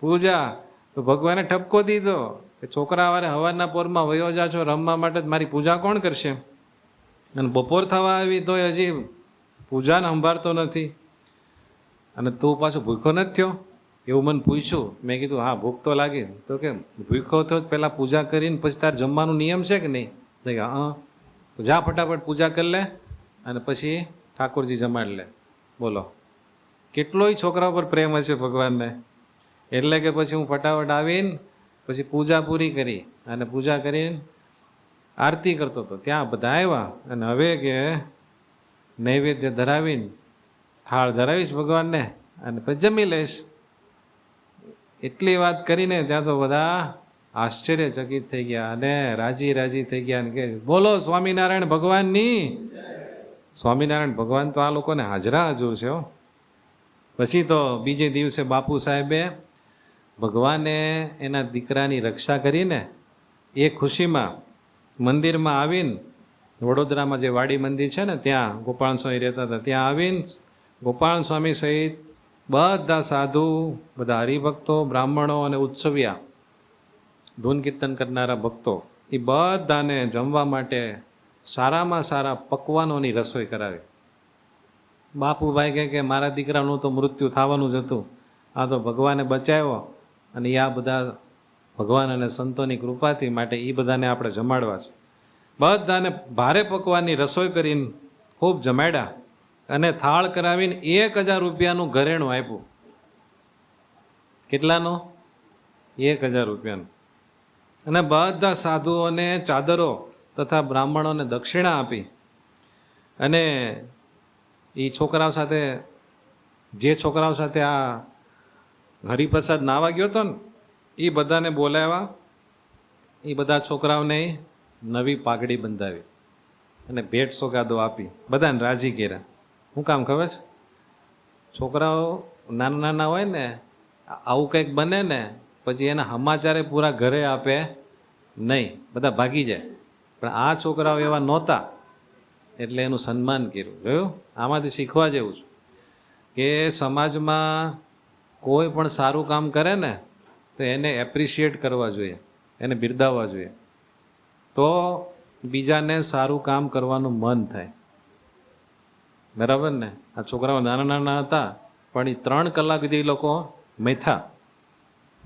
પૂજા. તો ભગવાને ઠપકો દીધો કે છોકરા વારે સવારના પોરમાં વયો જા છો રમવા માટે, મારી પૂજા કોણ કરશે? અને બપોર થવા આવી તો હજી પૂજાને સંભાળતો નથી. અને તું પાછો ભૂખો નથી થયો? એવું મને પૂછ્યું. મેં કીધું હા ભૂખ તો લાગી. તો કે ભૂખો થયો પહેલાં પૂજા કરીને પછી તાર જમવાનું નિયમ છે કે નહીં? તો કે હા. તો જા ફટાફટ પૂજા કરી લે અને પછી ઠાકોરજી જમાડી લે. બોલો કેટલોય છોકરા પર પ્રેમ હશે ભગવાનને. એટલે કે પછી હું ફટાફટ આવીને પછી પૂજા પૂરી કરી અને પૂજા કરીને આરતી કરતો હતો. ત્યાં બધા આવ્યા અને હવે કે નૈવેદ્ય ધરાવીને થાળ ધરાવીશ ભગવાનને અને પછી જમી લઈશ. એટલી વાત કરીને ત્યાં તો બધા આશ્ચર્યચકિત થઈ ગયા અને રાજી રાજી થઈ ગયા અને કે બોલો સ્વામિનારાયણ ભગવાનની. સ્વામિનારાયણ ભગવાન તો આ લોકોને હાજરા હજુર છે. પછી તો બીજે દિવસે બાપુ સાહેબે ભગવાને એના દીકરાની રક્ષા કરીને એ ખુશીમાં મંદિરમાં આવીને, વડોદરામાં જે વાડી મંદિર છે ને ત્યાં ગોપાલ સ્વામી રહેતા હતા, ત્યાં આવીને ગોપાલ સ્વામી સહિત બધા સાધુ, બધા હરિભક્તો, બ્રાહ્મણો અને ઉત્સવિયા ધૂન કીર્તન કરનારા ભક્તો, એ બધાને જમવા માટે સારામાં સારા પકવાનોની રસોઈ કરાવી. બાપુભાઈ કહે કે મારા દીકરાનું તો મૃત્યુ થવાનું જ હતું, આ તો ભગવાને બચાવ્યો અને આ બધા ભગવાન અને સંતોની કૃપાથી માટે એ બધાને આપણે જમાડવા છે. બધાને ભારે પકવાનની રસોઈ કરીને ખૂબ જમાડ્યા અને થાળ કરાવીને 1000 રૂપિયાનું ઘરેણું આપ્યું. કેટલાનું? 1000 રૂપિયાનું. અને બધા સાધુઓને ચાદરો તથા બ્રાહ્મણોને દક્ષિણા આપી અને એ છોકરાઓ સાથે, જે છોકરાઓ સાથે આ હરિપ્રસાદ નાવા ગયો હતો ને એ બધાને બોલાવ્યા. એ બધા છોકરાઓને નવી પાઘડી બંધાવી અને ભેટ સોગાદો આપી, બધાને રાજી કર્યા. શું કામ ખબર છે? છોકરાઓ નાના નાના હોય ને, આવું કંઈક બને ને પછી એના સમાચારે પૂરા ઘરે આપે નહીં, બધા ભાગી જાય. પણ આ છોકરાઓ એવા નહોતા એટલે એનું સન્માન કર્યું. જોયું? આમાંથી શીખવા જેવું છે કે સમાજમાં કોઈ પણ સારું કામ કરે ને તો એને એપ્રિશિએટ કરવા જોઈએ, એને બિરદાવવા જોઈએ, તો બીજાને સારું કામ કરવાનું મન થાય. બરાબર ને? આ છોકરાઓ નાના નાના હતા પણ એ 3 કલાક સુધી એ લોકો મેથા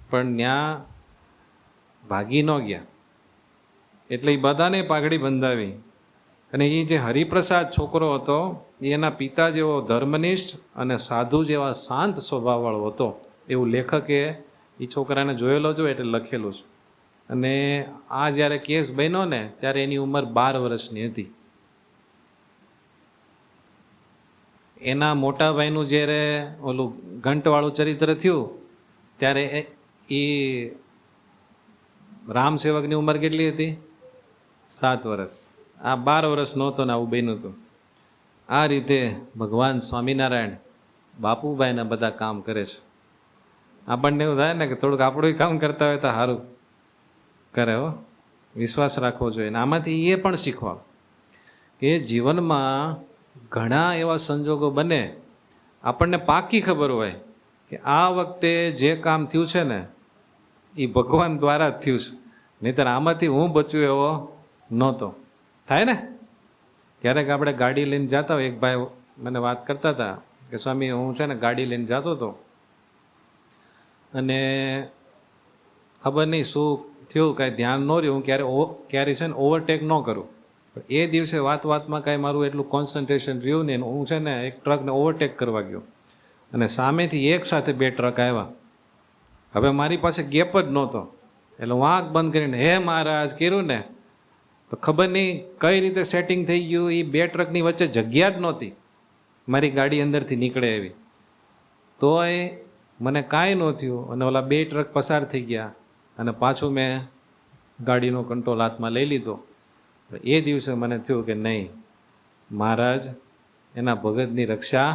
પણ ત્યાં ભાગી ન ગયા. એટલે એ બધાને પાઘડી બંધાવી. અને એ જે હરિપ્રસાદ છોકરો હતો એના પિતા જેવો ધર્મનિષ્ઠ અને સાધુ જેવા શાંત સ્વભાવવાળો હતો એવું લેખકે એ છોકરાને જોયેલો જો એટલે લખેલું છે. અને આ જ્યારે કેસ બન્યો ને ત્યારે એની ઉંમર 12 વર્ષની હતી. એના મોટા ભાઈનું જ્યારે ઓલું ઘંટવાળું ચરિત્ર થયું ત્યારે એ રામ સેવકની ઉંમર કેટલી હતી? 7 વર્ષ. આ 12 વર્ષ નહોતો ને આવું બન્યું હતું. આ રીતે ભગવાન સ્વામિનારાયણ બાપુભાઈના બધા કામ કરે છે. આપણને એવું થાય ને કે થોડુંક આપણું કામ કરતા હોય તો સારું કરે. હો, વિશ્વાસ રાખવો જોઈએ. અને આમાંથી એ પણ શીખવા કે જીવનમાં ઘણા એવા સંજોગો બને, આપણને પાકી ખબર હોય કે આ વખતે જે કામ થયું છે ને એ ભગવાન દ્વારા જ થયું છે, નહીંતર આમાંથી હું બચ્યું એવો નહોતો. થાય ને? ક્યારેક આપણે ગાડી લઈને જતા હોય, એક ભાઈ મને વાત કરતા હતા કે સ્વામી હું છે ને ગાડી લઈને જતો હતો અને ખબર નહીં શું થયું, કાંઈ ધ્યાન ન રહ્યું, હું ક્યારે છે ને ઓવરટેક ન કરું. એ દિવસે વાતમાં કાંઈ મારું એટલું કોન્સન્ટ્રેશન રહ્યું નહીં, હું છે ને એક ટ્રકને ઓવરટેક કરવા ગયો અને સામેથી એક સાથે બે ટ્રક આવ્યા. હવે મારી પાસે ગેપ જ નહોતો, એટલે હું આંખ બંધ કરીને હે મહારાજ કર્યું ને, તો ખબર નહીં કઈ રીતે સેટિંગ થઈ ગયું. એ બે ટ્રકની વચ્ચે જગ્યા જ નહોતી, મારી ગાડી અંદરથી નીકળે એવી. તોય મને કાંઈ ન થયું અને ઓલા બે ટ્રક પસાર થઈ ગયા અને પાછું મેં ગાડીનો કંટ્રોલ હાથમાં લઈ લીધો. એ દિવસે મને થયું કે નહીં, મહારાજ એના ભગતની રક્ષા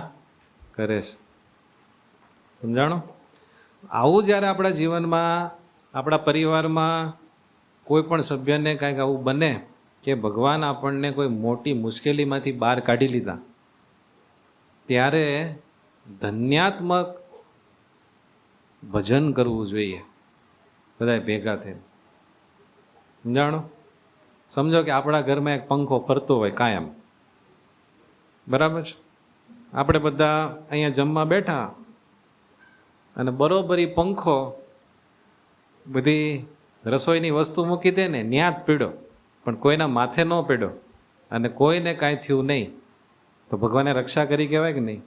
કરે છે. સમજાણો? આવું જ્યારે આપણા જીવનમાં, આપણા પરિવારમાં કોઈ પણ સભ્યને કાંઈક આવું બને કે ભગવાન આપણને કોઈ મોટી મુશ્કેલીમાંથી બહાર કાઢી લીધા, ત્યારે ધન્યાત્મક ભજન કરવું જોઈએ બધાએ ભેગા થઈને. સમજાણો? સમજો કે આપણા ઘરમાં એક પંખો ફરતો હોય કાયમ, બરાબર છે? આપણે બધા અહીંયા જમવા બેઠા અને બરોબર એ પંખો બધી રસોઈની વસ્તુ મૂકી દે ને ન્યા જ પીડ્યો, પણ કોઈના માથે ન પીડ્યો અને કોઈને કાંઈ થયું નહીં, તો ભગવાને રક્ષા કરી કહેવાય કે નહીં?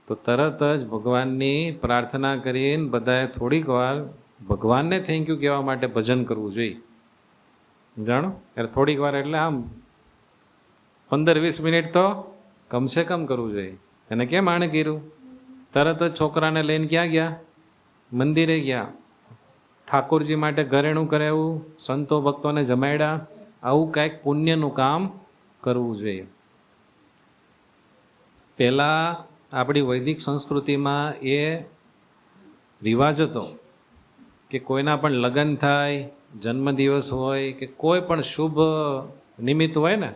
તો તરત જ ભગવાનની પ્રાર્થના કરીને બધાએ થોડીક વાર ભગવાનને થેન્ક યુ કહેવા માટે ભજન કરવું જોઈએ. જાણો? એટલે થોડીક વાર એટલે આમ 15-20 મિનિટ તો કમસે કમ કરવું જોઈએ. એને કેમ આણે કર્યું? તરત જ છોકરાને લઈને ક્યાં ગયા? મંદિરે ગયા. ઠાકોરજી માટે ઘરેણું કરાવ્યું, સંતો ભક્તોને જમાડ્યા. આવું કાંઈક પુણ્યનું કામ કરવું જોઈએ. પહેલાં આપણી વૈદિક સંસ્કૃતિમાં એ રિવાજ હતો કે કોઈના પણ લગ્ન થાય, જન્મદિવસ હોય કે કોઈ પણ શુભ નિમિત્ત હોય ને,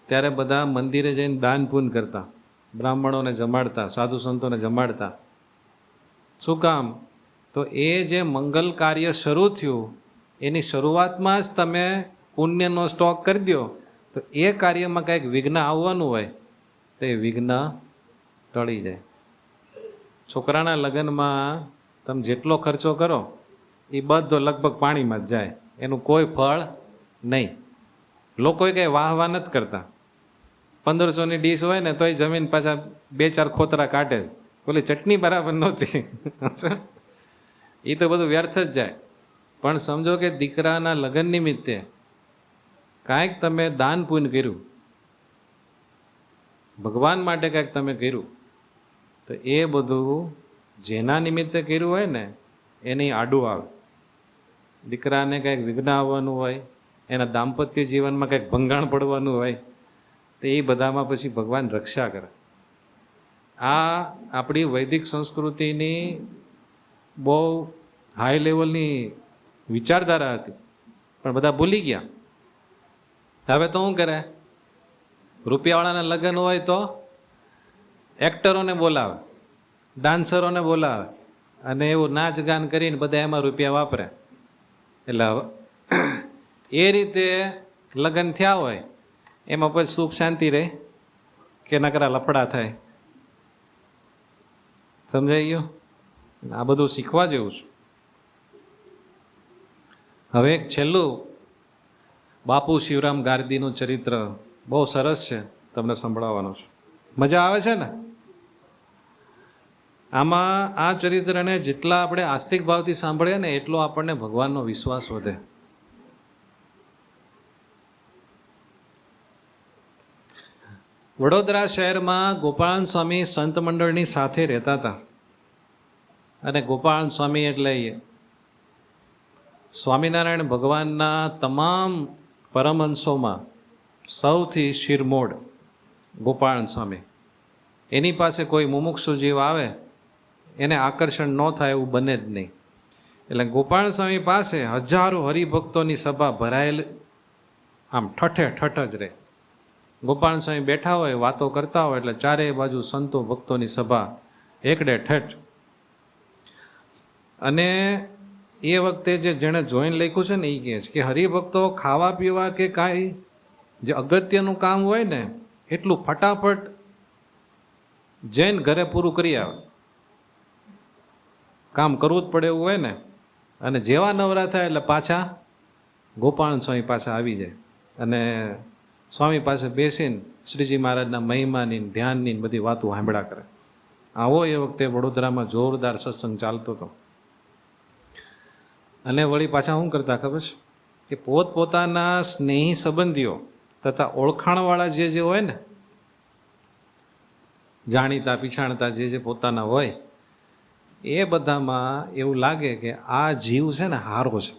ત્યારે બધા મંદિરે જઈને દાન પુણ્ય કરતા, બ્રાહ્મણોને જમાડતા, સાધુ સંતોને જમાડતા. શું કામ? તો એ જે મંગલ કાર્ય શરૂ થયું એની શરૂઆતમાં જ તમે પુણ્યનો સ્ટોક કરી દો, તો એ કાર્યમાં કંઈક વિઘ્ન આવવાનું હોય તો એ વિઘ્ન ટળી જાય. છોકરાના લગ્નમાં તમે જેટલો ખર્ચો કરો એ બધો લગભગ પાણીમાં જ જાય, એનું કોઈ ફળ નહીં. લોકોએ કંઈ વાહ નથી કરતા. 1500ની ડીશ હોય ને તોય જમીન પાછા 2-4 ખોતરા કાઢે, ઓલી ચટણી બરાબર નહોતી, એ તો બધું વ્યર્થ જ જાય. પણ સમજો કે દીકરાના લગ્ન નિમિત્તે કાંઈક તમે દાન પુણ્ય કર્યું, ભગવાન માટે કાંઈક તમે કર્યું, તો એ બધું જેના નિમિત્તે કર્યું હોય ને એની આડું આવે. દીકરાને કંઈક વિઘ્ન આવવાનું હોય, એના દાંપત્ય જીવનમાં કંઈક ભંગાણ પડવાનું હોય, તો એ બધામાં પછી ભગવાન રક્ષા કરે. આ આપણી વૈદિક સંસ્કૃતિની બહુ હાઈ લેવલની વિચારધારા હતી, પણ બધા ભૂલી ગયા. હવે તો શું કરે? રૂપિયાવાળાના લગ્ન હોય તો એક્ટરોને બોલાવે, ડાન્સરોને બોલાવે અને એવું નાચ ગાન કરીને બધા એમાં રૂપિયા વાપરે. એટલે એ રીતે લગ્ન થયા હોય એમાં પછી સુખ શાંતિ રહે કે નકરા લફડા થાય? સમજાઈ ગયું? આ બધું શીખવા જેવું છે. હવે એક છેલ્લું બાપુ શિવરામ ગારદીનું ચરિત્ર બહુ સરસ છે, તમને સંભળાવવાનું છે. મજા આવે છે ને? આમાં આ ચરિત્રને જેટલા આપણે આસ્તિક ભાવથી સાંભળીએ ને એટલો આપણને ભગવાનનો વિશ્વાસ વધે. વડોદરા શહેરમાં ગોપાળન સ્વામી સંત મંડળની સાથે રહેતા હતા. અને ગોપાળન સ્વામી એટલે સ્વામિનારાયણ ભગવાનના તમામ પરમહંસોમાં સૌથી શિરમોડ ગોપાળન સ્વામી. એની પાસે કોઈ મુમુક્ષુ જીવ આવે એને આકર્ષણ ન થાય એવું બને જ નહીં. એટલે ગોપાલ સ્વામી પાસે હજારો હરિભક્તોની સભા ભરાયેલ, આમ ઠઠ જ રહે. ગોપાલ સ્વામી બેઠા હોય, વાતો કરતા હોય એટલે ચારેય બાજુ સંતો ભક્તોની સભા એકડે ઠઠ. અને એ વખતે જેણે જોઈન લખ્યું છે ને એ કહે છે કે હરિભક્તો ખાવા પીવા કે કાંઈ જે અગત્યનું કામ હોય ને એટલું ફટાફટ જઈને ઘરે પૂરું કરી આવે. કામ કરવું જ પડે એવું હોય ને અને જેવા નવરા થાય એટલે પાછા ગોપાલ સ્વામી પાછા આવી જાય અને સ્વામી પાસે બેસીને શ્રીજી મહારાજના મહિમાની ધ્યાનની બધી વાતો સાંભળ્યા કરે. આવો એ વખતે વડોદરામાં જોરદાર સત્સંગ ચાલતો હતો. અને વળી પાછા શું કરતા ખબર છે કે પોતપોતાના સ્નેહી સંબંધીઓ તથા ઓળખાણવાળા જે હોય ને, જાણીતા પીછાણતા જે પોતાના હોય, એ બધામાં એવું લાગે કે આ જીવ છે ને હારો છે.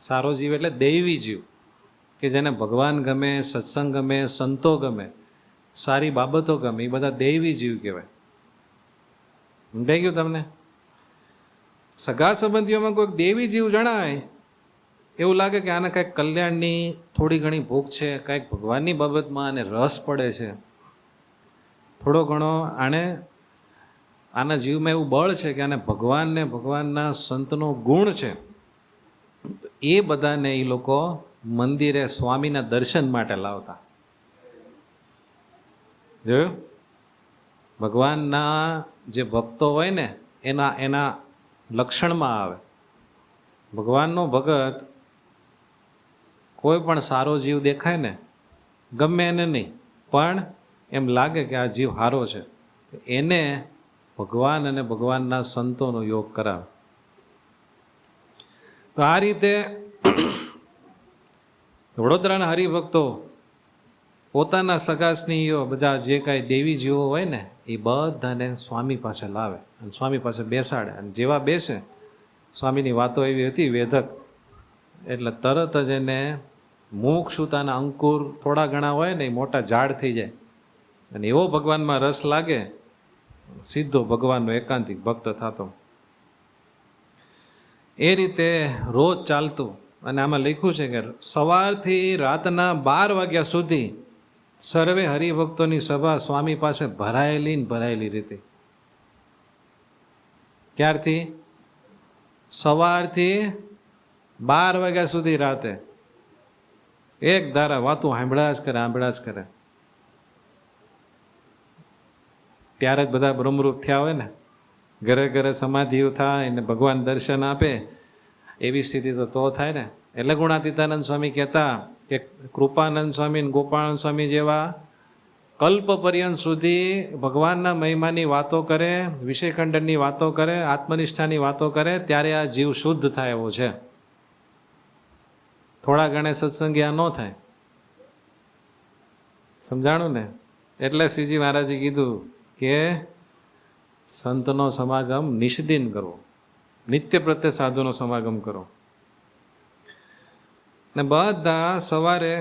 સારો જીવ એટલે દૈવી જીવ, કે જેને ભગવાન ગમે, સત્સંગ ગમે, સંતો ગમે, સારી બાબતો ગમે, એ બધા દૈવી જીવ કહેવાય. સમજાઈ ગયું તમને? સગા સંબંધીઓમાં કોઈક દેવી જીવ જણાય, એવું લાગે કે આને કાંઈક કલ્યાણની થોડી ઘણી ભૂખ છે, કાંઈક ભગવાનની બાબતમાં આને રસ પડે છે, થોડો ઘણો આના જીવમાં એવું બળ છે કે આને ભગવાનને ભગવાનના સંતનો ગુણ છે. એ બધાને એ લોકો મંદિરે સ્વામીના દર્શન માટે લાવતા. જોયું? ભગવાનના જે ભક્તો હોય ને એના લક્ષણમાં આવે. ભગવાનનો ભગત કોઈ પણ સારો જીવ દેખાય ને, ગમે એને નહીં, પણ એમ લાગે કે આ જીવ સારો છે, એને ભગવાન અને ભગવાનના સંતોનો યોગ કરાવે. તો આ રીતે વડોદરાના હરિભક્તો પોતાના સગા સ્નેહીઓ બધા જે કાંઈ દેવી જીવો હોય ને એ બધાને સ્વામી પાસે લાવે અને સ્વામી પાસે બેસાડે. અને જેવા બેસે, સ્વામીની વાતો એવી હતી વેધક, એટલે તરત જ એને મુખ સુતાના અંકુર થોડા ઘણા હોય ને એ મોટા ઝાડ થઈ જાય. અને એવો ભગવાનમાં રસ લાગે, સીધો ભગવાનનો એકાંતિક ભક્ત થતો. એ રીતે રોજ ચાલતું. અને આમાં લખ્યું છે કે સવારથી રાતના 12 વાગ્યા સુધી સર્વે હરિભક્તોની સભા સ્વામી પાસે ભરાયેલી રીતે. ક્યારથી? સવારથી 12 વાગ્યા સુધી રાતે એક ધારા વાતું સાંભળ્યા જ કરે. ત્યારે જ બધા બ્રહ્મરૂપ થયા હોય ને, ઘરે ઘરે સમાધિઓ થાય અને ભગવાન દર્શન આપે, એવી સ્થિતિ તો થાય ને. એટલે ગુણાતીતાનંદ સ્વામી કહેતા કે કૃપાનંદ સ્વામી અને ગોપાલ સ્વામી જેવા કલ્પ પર્યંત સુધી ભગવાનના મહિમાની વાતો કરે, વિષયખંડનની વાતો કરે, આત્મનિષ્ઠાની વાતો કરે, ત્યારે આ જીવ શુદ્ધ થાય એવો છે. થોડા ઘણે સત્સંગી ન થાય. સમજાણું ને? એટલે શ્રીજી મહારાજે કીધું કે સંતનો સમાગમ નિષ્દિન કરવો, નિત્ય પ્રત્યે સાધુનો સમાગમ કરો. ને બધા સવારે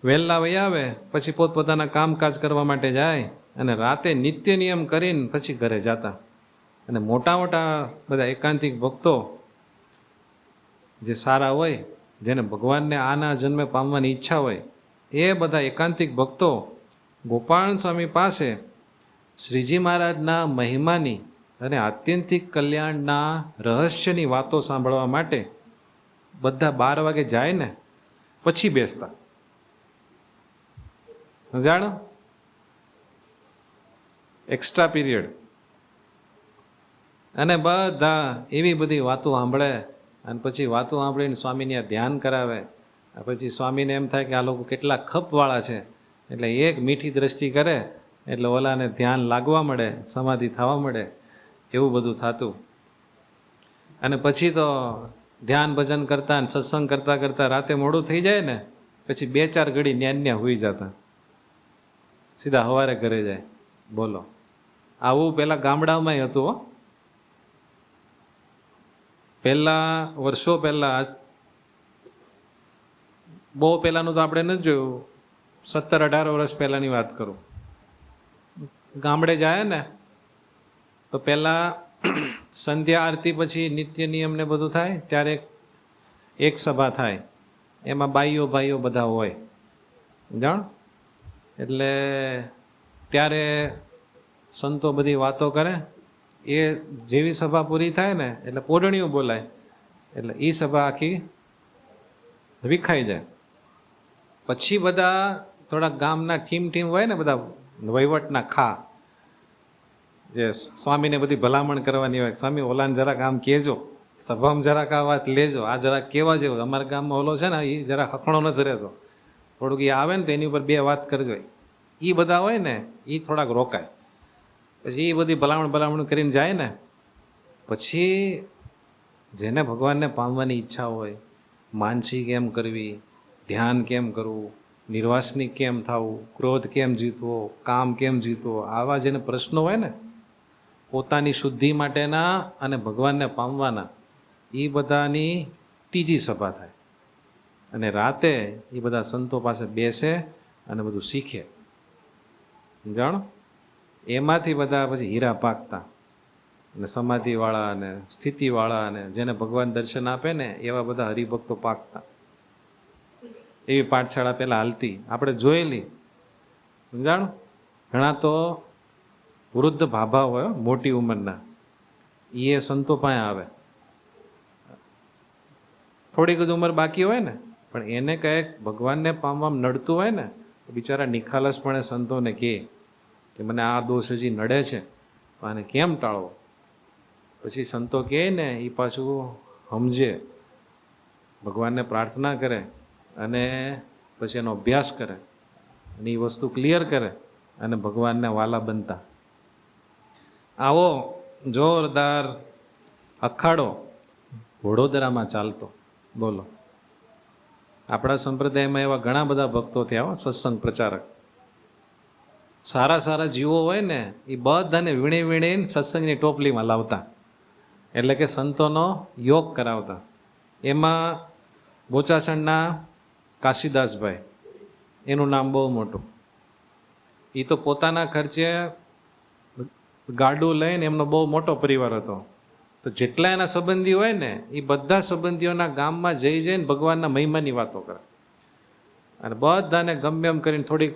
વહેલા વહી આવે, પછી પોતપોતાના કામકાજ કરવા માટે જાય અને રાતે નિત્ય નિયમ કરીને પછી ઘરે જતા. અને મોટા મોટા બધા એકાંતિક ભક્તો જે સારા હોય, જેને ભગવાનને આના જન્મે પામવાની ઈચ્છા હોય, એ બધા એકાંતિક ભક્તો ગોપાલ સ્વામી પાસે શ્રીજી મહારાજના મહિમાની અને આત્યંતિક કલ્યાણના રહસ્યની વાતો સાંભળવા માટે બધા 12 વાગે જાય ને પછી બેસતા. જાણો? Extra period. અને બધા એવી બધી વાતો સાંભળે અને પછી વાતો સાંભળીને સ્વામીને ધ્યાન કરાવે. પછી સ્વામીને એમ થાય કે આ લોકો કેટલા ખપવાળા છે, એટલે એક મીઠી દ્રષ્ટિ કરે એટલે ઓલાને ધ્યાન લાગવા મળે, સમાધિ થવા મળે, એવું બધું થતું. અને પછી તો ધ્યાન ભજન કરતા અને સત્સંગ કરતાં કરતાં રાતે મોડું થઈ જાય ને, પછી 2-4 ઘડી ન્યા હોઈ જતા, સીધા સવારે ઘરે જાય. બોલો, આવું પેલા ગામડામાં હતું હો. પહેલા વર્ષો પહેલા, બહુ પહેલાનું તો આપણે નથી જોયું, 17-18 વર્ષ પહેલાની વાત કરું. ગામડે જાય ને તો પહેલા સંધ્યા આરતી પછી નિત્ય નિયમ ને બધું થાય, ત્યારે એક સભા થાય, એમાં ભાઈઓ બધા હોય, જાણ. એટલે ત્યારે સંતો બધી વાતો કરે. એ જેવી સભા પૂરી થાય ને એટલે પોડણીયું બોલાય, એટલે એ સભા આખી વિખાઈ જાય. પછી બધા થોડા ગામના ટીમ હોય ને, બધા વહીવટના ખા, જે સ્વામીને બધી ભલામણ કરવાની હોય, સ્વામી ઓલાને જરાક આમ કહેજો, સભામાં જરાક આ વાત લેજો, આ જરાક કેવા જેવું, અમારા ગામમાં ઓલો છે ને એ જરાક હખણો નથી રહેતો, થોડુંક એ આવે ને તો એની ઉપર બે વાત કરજો. એ બધા હોય ને એ થોડાક રોકાય. પછી એ બધી ભલામણ કરીને જાય ને પછી જેને ભગવાનને પામવાની ઈચ્છા હોય, માનસિક કેમ કરવી, ધ્યાન કેમ કરવું, નિર્વાસનિક કેમ થવું, ક્રોધ કેમ જીતવો, કામ કેમ જીતવો, આવા જેને પ્રશ્નો હોય ને પોતાની શુદ્ધિ માટેના અને ભગવાનને પામવાના, એ બધાની ત્રીજી સભા થાય. અને રાતે એ બધા સંતો પાસે બેસે અને બધું શીખે. જાણો એમાંથી બધા પછી હીરા પાકતા અને સમાધિવાળા અને સ્થિતિવાળા અને જેને ભગવાન દર્શન આપે ને એવા બધા હરિભક્તો પાકતા. એવી પાઠશાળા પહેલાં હાલતી, આપણે જોયેલી. સમજાણું? ઘણા તો વૃદ્ધ ભાભા હોય મોટી ઉંમરના, એ સંતો પાસે આવે. થોડીક જ ઉંમર બાકી હોય ને પણ એને કંઈક ભગવાનને પામવામાં નડતું હોય ને તો બિચારા નિખાલસપણે સંતોને કહે કે મને આ દોષ હજી નડે છે, આને કેમ ટાળવો? પછી સંતો કહે ને એ પાછું સમજે, ભગવાનને પ્રાર્થના કરે અને પછી એનો અભ્યાસ કરે અને એ વસ્તુ ક્લિયર કરે અને ભગવાનને વાલા બનતા. આવો જોરદાર અખાડો વડોદરામાં ચાલતો. બોલો, આપણા સંપ્રદાયમાં એવા ઘણા બધા ભક્તો થયા હો, સત્સંગ પ્રચારક. સારા સારા જીવો હોય ને એ બધાને વીણી વીણીને સત્સંગની ટોપલીમાં લાવતા, એટલે કે સંતોનો યોગ કરાવતા. એમાં બોચાસણના કાશીદાસભાઈ, એનું નામ બહુ મોટું. એ તો પોતાના ખર્ચે ગાડું લઈને, એમનો બહુ મોટો પરિવાર હતો, તો જેટલા એના સંબંધી હોય ને એ બધા સંબંધીઓના ગામમાં જઈ જઈને ભગવાનના મહિમાની વાતો કરે અને બધાને ગમે એમ કરીને થોડીક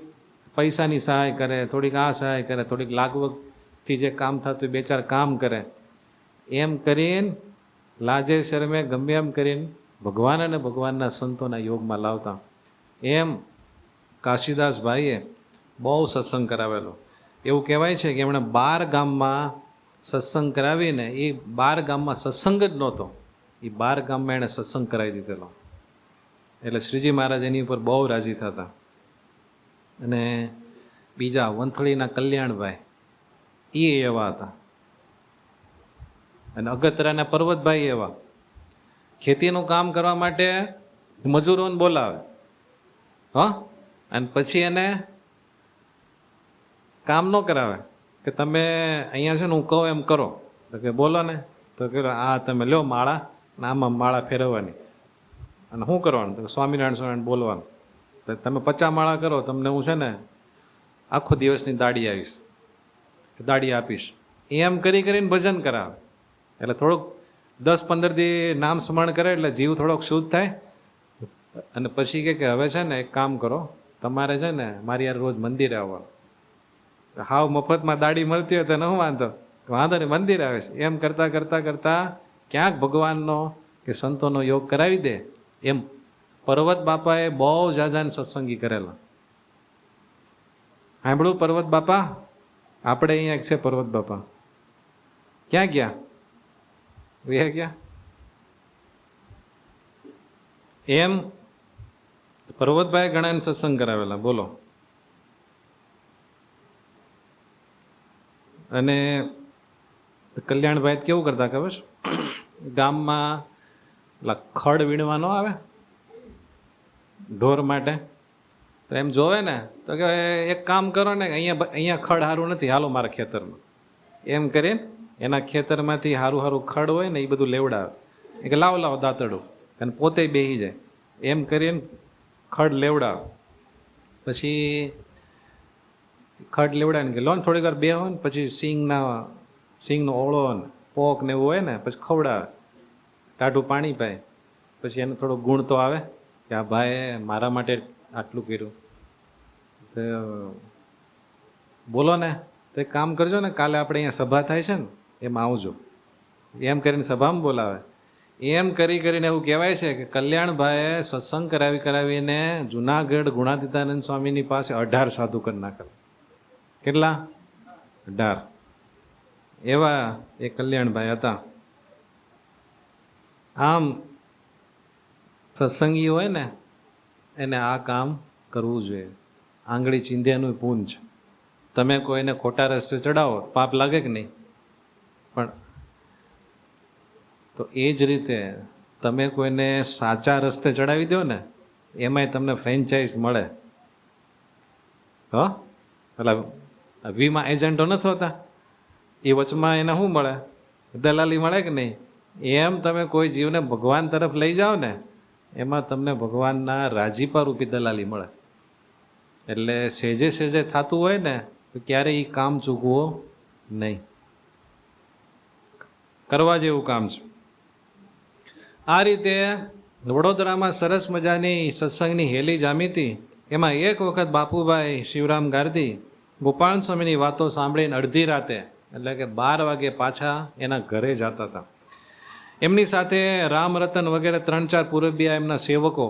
પૈસાની સહાય કરે, થોડીક આ સહાય કરે, થોડીક લાગવગથી જે કામ થતું બે ચાર કામ કરે. એમ કરીને લાજે શરમે ગમે એમ કરીને ભગવાન અને ભગવાનના સંતોના યોગમાં લાવતા. એમ કાશીદાસભાઈએ બહુ સત્સંગ કરાવેલો. એવું કહેવાય છે કે એમણે 12 ગામમાં સત્સંગ કરાવીને, એ 12 ગામમાં સત્સંગ જ નહોતો, એ 12 ગામમાં એણે સત્સંગ કરાવી દીધેલો. એટલે શ્રીજી મહારાજ એની ઉપર બહુ રાજી થતા. અને બીજા વંથળીના કલ્યાણભાઈ એ એવા હતા. અને અગતરાના પર્વતભાઈ એવા, ખેતીનું કામ કરવા માટે મજૂરોને બોલાવે અને પછી એને કામ ન કરાવે કે તમે અહીંયા છે ને હું કહું એમ કરો. તો કે બોલો ને. તો કે આ તમે લ્યો માળા, આમાં માળા ફેરવવાની. અને શું કરવાનું? તો સ્વામિનારાયણ સ્વામિનારાયણ બોલવાનું. તો તમે 50 માળા કરો, તમને હું છે ને આખો દિવસની દાડી આવીશ, દાડી આપીશ. એમ કરીને ભજન કરાવે. એટલે થોડુંક 10-15 દી નામ સ્મરણ કરે એટલે જીવ થોડોક શુદ્ધ થાય. અને પછી કે હવે છે ને એક કામ કરો, તમારે છે ને મારી યાર રોજ મંદિરે આવવાનું. હાવ મફતમાં દાડી મળતી હોય તો ન વાંધો નહીં, મંદિર આવે છે. એમ કરતાં કરતાં કરતાં ક્યાંક ભગવાનનો કે સંતોનો યોગ કરાવી દે. એમ પર્વત બાપાએ બહુ જાજાને સત્સંગી કરેલા. સાંભળું પર્વત બાપા? આપણે અહીંયા છે પર્વત બાપા. ક્યાં ગયા? ગયા ગયા? એમ પર્વતભાઈ ઘણાને સત્સંગ કરાવેલા. બોલો. અને કલ્યાણભાઈ કેવું કરતા ખબર છે? ગામમાં ખડ વીણવાનો આવે ઢોર માટે, તો એમ જોવે ને તો કે એક કામ કરો ને, અહીંયા ખડ સારું નથી, હાલો મારા ખેતરમાં. એમ કરીને એના ખેતરમાંથી સારું ખડ હોય ને એ બધું લેવડાવે. એ કે લાવ દાંતડું, અને પોતે બેસી જાય. એમ કરીને ખડ લેવડાવે. પછી ખડ લેવડાવીને કે લો ને થોડીક વાર બેહો ને, પછી સિંગનો ઓળો ને પોક ને એવું હોય ને પછી ખવડાવે, ટાઢું પાણી પાય. પછી એનો થોડો ગુણ તો આવે કે આ ભાઈ મારા માટે આટલું કર્યું. તો બોલો ને, તો એક કામ કરજો ને, કાલે આપણે અહીંયા સભા થાય છે ને એમાં આવજો. એમ કરીને સભામાં બોલાવે. એમ કરીને એવું કહેવાય છે કે કલ્યાણભાઈએ સત્સંગ કરાવીને જુનાગઢ ગુણાતીતાનંદ સ્વામીની પાસે 18 સાધુ કરી નાખેલા. કેટલા? 18. એવા એ કલ્યાણભાઈ હતા. આમ સત્સંગી હોય ને એને આ કામ કરવું જોઈએ. આંગળી ચીંધ્યાનું પૂન છે. તમે કોઈને ખોટા રસ્તે ચડાવો પાપ લાગે કે નહીં? પણ તો એ જ રીતે તમે કોઈને સાચા રસ્તે ચડાવી દો ને એમાંય તમને ફ્રેન્ચાઇઝ મળે. પેલા વીમા એજન્ટો નથી હોતા એ વચમાં એને શું મળે? દલાલી મળે કે નહીં? એમ તમે કોઈ જીવને ભગવાન તરફ લઈ જાઓ ને એમાં તમને ભગવાનના રાજીપા રૂપી દલાલી મળે. એટલે સેજે સેજે થતું હોય ને તો ક્યારેય એ કામ ચૂકવો નહીં. કરવા જેવું કામ છે. આ રીતે વડોદરામાં સરસ મજાની સત્સંગની હેલી જામી હતી. એમાં એક વખત બાપુભાઈ શિવરામ ગારદી ગોપાલ સ્વામીની વાતો સાંભળીને અડધી રાતે એટલે કે 12 વાગે પાછા એના ઘરે જતા હતા. એમની સાથે રામરતન વગેરે 3-4 પૂરબિયા એમના સેવકો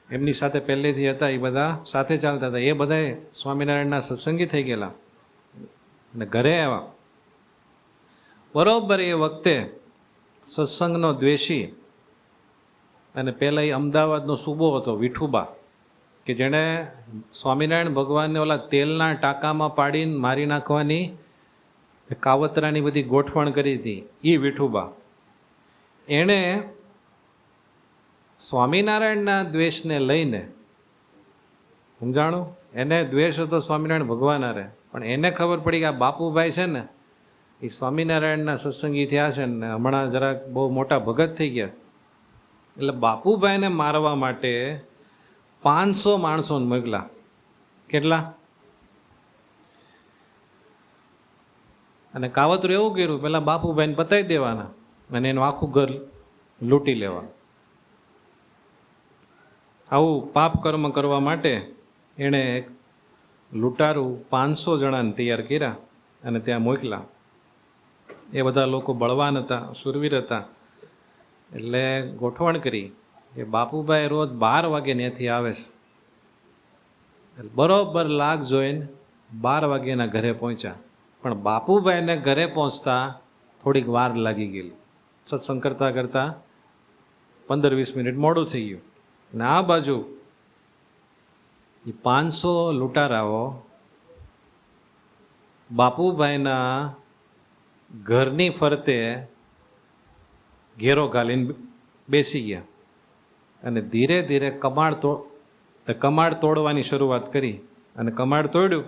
એમની સાથે પહેલેથી હતા. એ બધા સાથે ચાલતા હતા. એ બધાએ સ્વામિનારાયણના સત્સંગી થઈ ગયેલા અને ઘરે આવ્યા. બરોબર એ વખતે સત્સંગનો દ્વેષી અને પહેલાં એ અમદાવાદનો સૂબો હતો વિઠુબા, કે જેણે સ્વામિનારાયણ ભગવાનને ઓલા તેલના ટાંકામાં પાડીને મારી નાખવાની કાવતરાની બધી ગોઠવણ કરી હતી. એ વિઠુબા એણે સ્વામિનારાયણના દ્વેષને લઈને સમજાણું. એને દ્વેષ હતો સ્વામિનારાયણ ભગવાન હારે, પણ એને ખબર પડી કે આ બાપુભાઈ છે ને એ સ્વામિનારાયણના સત્સંગી થયા છે ને હમણાં જરાક બહુ મોટા ભગત થઈ ગયા. એટલે બાપુભાઈને મારવા માટે 500 માણસોને મોકલા. કેટલા? અને કાવતરું એવું કર્યું, પેલા બાપુભાઈને પતાવી દેવાના અને એનું આખું ઘર લૂંટી લેવાનું. આવું પાપ કર્મ કરવા માટે એણે એક લૂંટારું 500 જણાને તૈયાર કર્યા અને ત્યાં મોકલા. એ બધા લોકો બળવાન હતા, સુરવીર હતા. એટલે ગોઠવણ કરી કે બાપુભાઈ રોજ 12 વાગે ત્યાંથી આવે છે. બરોબર લાગ જોઈને 12 વાગે એના ઘરે પહોંચ્યા. પણ બાપુભાઈને ઘરે પહોંચતા થોડીક વાર લાગી ગયેલી. સત્સંગ કરતાં કરતાં 15-20 મિનિટ મોડું થઈ ગયું. અને આ બાજુ એ 500 લૂંટારાઓ બાપુભાઈના ઘરની ફરતે ઘેરો ઘાલીને બેસી ગયા અને ધીરે ધીરે કમાડ તોડવાની શરૂઆત કરી. અને કમાડ તોડ્યું.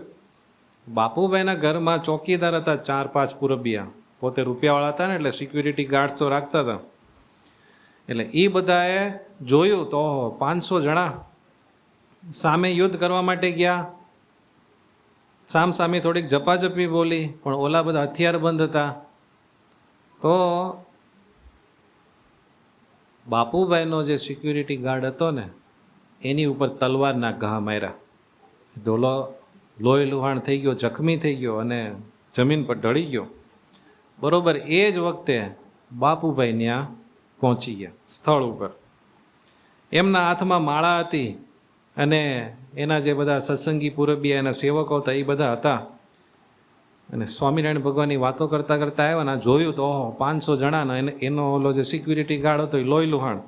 બાપુભાઈના ઘરમાં ચોકીદાર હતા 4-5 પૂરબિયા. પોતે રૂપિયાવાળા હતા ને એટલે સિક્યુરિટી ગાર્ડ તો રાખતા હતા. એટલે એ બધાએ જોયું તો 500 જણા સામે યુદ્ધ કરવા માટે ગયા. સામસામે થોડીક ઝપાઝપી બોલી, પણ ઓલા બધા હથિયાર બંધ હતા. તો બાપુભાઈનો જે સિક્યુરિટી ગાર્ડ હતો ને એની ઉપર તલવારના ઘા માર્યા. ઢોલો લોહી લુહાણ થઈ ગયો, જખમી થઈ ગયો અને જમીન પર ઢળી ગયો. બરોબર એ જ વખતે બાપુભાઈ ત્યાં પહોંચી ગયા સ્થળ ઉપર. એમના હાથમાં માળા હતી અને એના જે બધા સત્સંગી પૂરબિયા એના સેવકો હતા એ બધા હતા. અને સ્વામિનારાયણ ભગવાનની વાતો કરતાં કરતાં આવ્યા ને જોયું તો ઓહો 500 જણાનો એનો ઓલો જે સિક્યુરિટી ગાર્ડ હતો એ લોહી લુહાણ.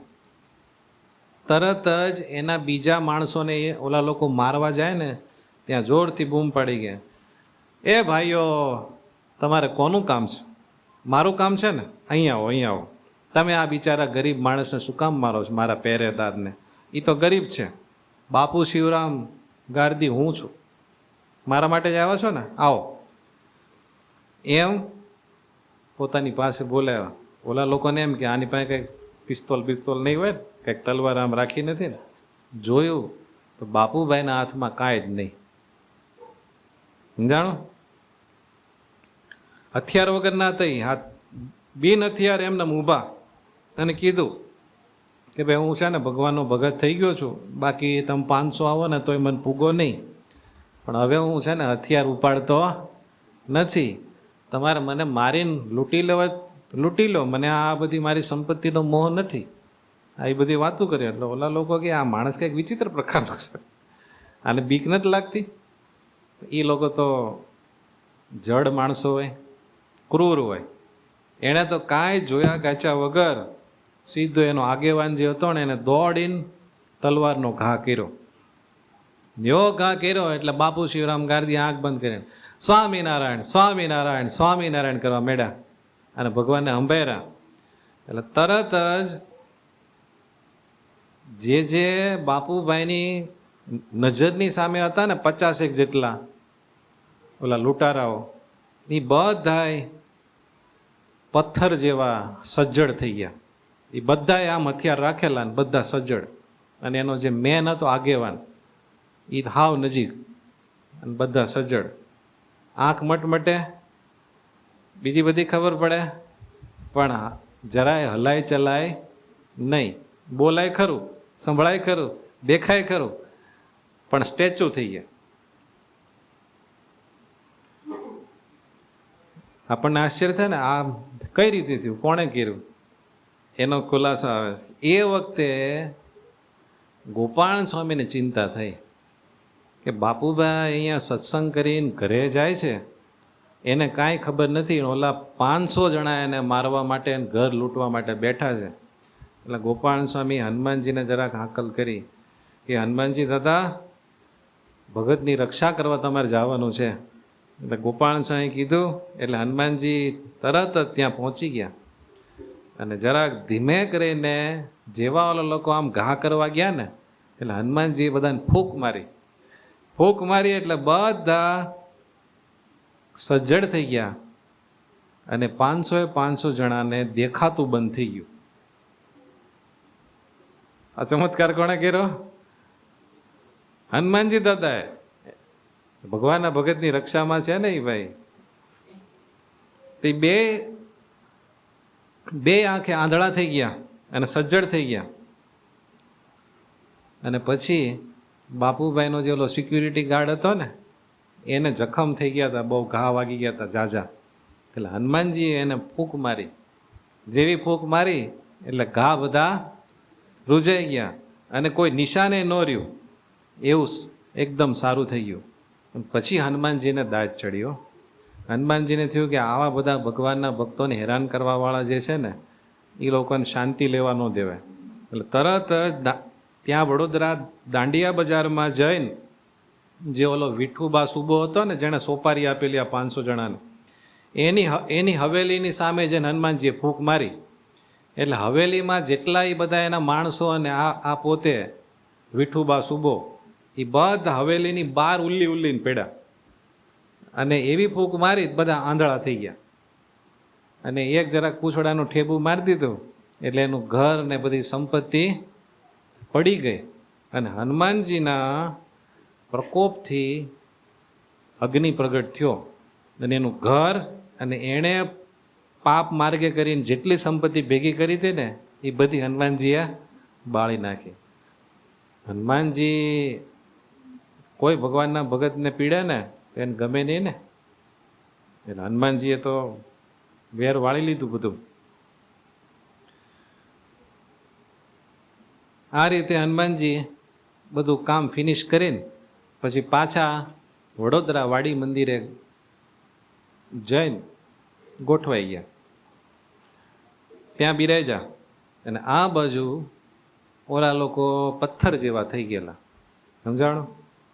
તરત જ એના બીજા માણસોને ઓલા લોકો મારવા જાય ને ત્યાં જોરથી બૂમ પાડી ગયા, એ ભાઈઓ તમારે કોનું કામ છે? મારું કામ છે ને, અહીંયા આવો અહીંયા આવો. તમે આ બિચારા ગરીબ માણસને શું કામ મારો છો? મારા પહેરેદારને. એ તો ગરીબ છે. બાપુ શિવરામ ગારદી હું છું, મારા માટે જ આવ્યા છો ને, આવો. એમ પોતાની પાસે બોલાવ્યા. ઓલા લોકોને એમ કે આની પાસે કંઈક પિસ્તોલ નહીં હોય ને, કંઈક તલવાર આમ રાખી નથી ને. જોયું તો બાપુભાઈના હાથમાં કાંઈ જ નહીં. સમજાણો? હથિયાર વગરના થઈ, હાથ બિન હથિયાર એમને ઊભા અને કીધું કે ભાઈ હું છે ને ભગવાનનો ભગત થઈ ગયો છું, બાકી તમે 500 આવો ને તોય મને પૂગો નહીં, પણ હવે હું છે ને હથિયાર ઉપાડતો નથી. તમારે મને મારીને લૂંટી લો, મને આ બધી મારી સંપત્તિનો મોહ નથી. આ એ બધી વાતો કરી. એટલે ઓલા લોકો કે આ માણસ કંઈક વિચિત્ર પ્રકારનો છે, આને બીક નથી લાગતી. એ લોકો તો જડ માણસો હોય, ક્રૂર હોય. એણે તો કાંઈ જોયા ગાચા વગર સીધો એનો આગેવાન જે હતો ને એને દોડીને તલવારનો ઘા કર્યો. એવો ઘા કર્યો એટલે બાપુ શિવરામ ગારદી આંખ બંધ કરીને સ્વામિનારાયણ સ્વામિનારાયણ સ્વામિનારાયણ કરવા માંડ્યા અને ભગવાનને અંભેરા. એટલે તરત જ જે બાપુભાઈની નજરની સામે હતા ને 50 જેટલા ઓલા લૂંટારાઓ, એ બધાય પથ્થર જેવા સજ્જડ થઈ ગયા. એ બધાએ આમ હથિયાર રાખેલા ને બધા સજ્જડ. અને એનો જે મેન હતો આગેવાન એ હાવ નજીક અને બધા સજ્જડ. આંખ મટમટે, બીજી બધી ખબર પડે પણ જરાય હલાય ચલાય નહીં. બોલાય ખરું, સંભળાય ખરું, દેખાય ખરું, પણ સ્ટેચ્યુ થઈ ગયા. આપણને આશ્ચર્ય થાય ને આ કઈ રીતે થયું, કોણે કર્યું, એનો ખુલાસો આવે છે. એ વખતે ગોપાલ સ્વામીને ચિંતા થઈ કે બાપુભાઈ અહીંયા સત્સંગ કરીને ઘરે જાય છે, એને કાંઈ ખબર નથી, ઓલા 500 જણા એને મારવા માટે ઘર લૂંટવા માટે બેઠા છે. એટલે ગોપાલ સ્વામી હનુમાનજીને જરાક હાકલ કરી કે હનુમાનજી દાદા ભગતની રક્ષા કરવા તમારે જવાનું છે. એટલે ગોપાલ સ્વામી કીધું એટલે હનુમાનજી તરત જ ત્યાં પહોંચી ગયા. અને જરાક ધીમે કરીને જેવા ઓલા લોકો આમ ઘા કરવા ગયા ને એટલે હનુમાનજીએ બધાને ફૂંક મારી. ફૂંક મારી એટલે બધા સજ્જડ થઈ ગયા અને 500 જણાને દેખાતું બંધ થઈ ગયું. આ ચમત્કાર કોણે કર્યો? હનુમાનજી દાદાએ. ભગવાનના ભગતની રક્ષામાં છે ને એ ભાઈ. તે બે આંખે આંધળા થઈ ગયા અને સજ્જડ થઈ ગયા. અને પછી બાપુભાઈનો જે ઓલો સિક્યુરિટી ગાર્ડ હતો ને એને જખમ થઈ ગયા હતા, બહુ ઘા વાગી ગયા હતા ઝાઝા. એટલે હનુમાનજીએ એને ફૂંક મારી. જેવી ફૂંક મારી એટલે ઘા બધા રૂજાઈ ગયા અને કોઈ નિશાને ન રહ્યું, એવું એકદમ સારું થઈ ગયું. પછી હનુમાનજીને દાજ ચડ્યો. હનુમાનજીને થયું કે આવા બધા ભગવાનના ભક્તોને હેરાન કરવાવાળા જે છે ને એ લોકોને શાંતિ લેવા ન દેવાય. એટલે તરત જ ત્યાં વડોદરા દાંડિયા બજારમાં જઈને જે ઓલો વિઠુબા સુબો હતો ને જેણે સોપારી આપેલી આ 500 જણાને, એની હવેલીની સામે જઈને હનુમાનજીએ ફૂંક મારી. એટલે હવેલીમાં જેટલા એ બધા એના માણસો અને આ પોતે વિઠુબા સુબો એ બધા હવેલીની બહાર ઉલ્લીને પડ્યા. અને એવી ફૂંક મારી બધા આંધળા થઈ ગયા. અને એક જરાક પૂછડાનું ઠેબું મારી દીધું એટલે એનું ઘર ને બધી સંપત્તિ પડી ગઈ. અને હનુમાનજીના પ્રકોપથી અગ્નિ પ્રગટ થયો અને એનું ઘર અને એણે પાપ માર્ગે કરીને જેટલી સંપત્તિ ભેગી કરી હતી ને એ બધી હનુમાનજીએ બાળી નાખી. હનુમાનજી કોઈ ભગવાનના ભગતને પીડે ને તો એને ગમે નહીં ને, એટલે હનુમાનજીએ તો વેર વાળી લીધું બધું. આ રીતે હનુમાનજી બધું કામ ફિનિશ કરીને પછી પાછા વડોદરા વાડી મંદિરે જઈને ગોઠવાઈ ગયા. ત્યાં બિરાજા. અને આ બાજુ ઓલા લોકો પથ્થર જેવા થઈ ગયેલા. સમજાણો?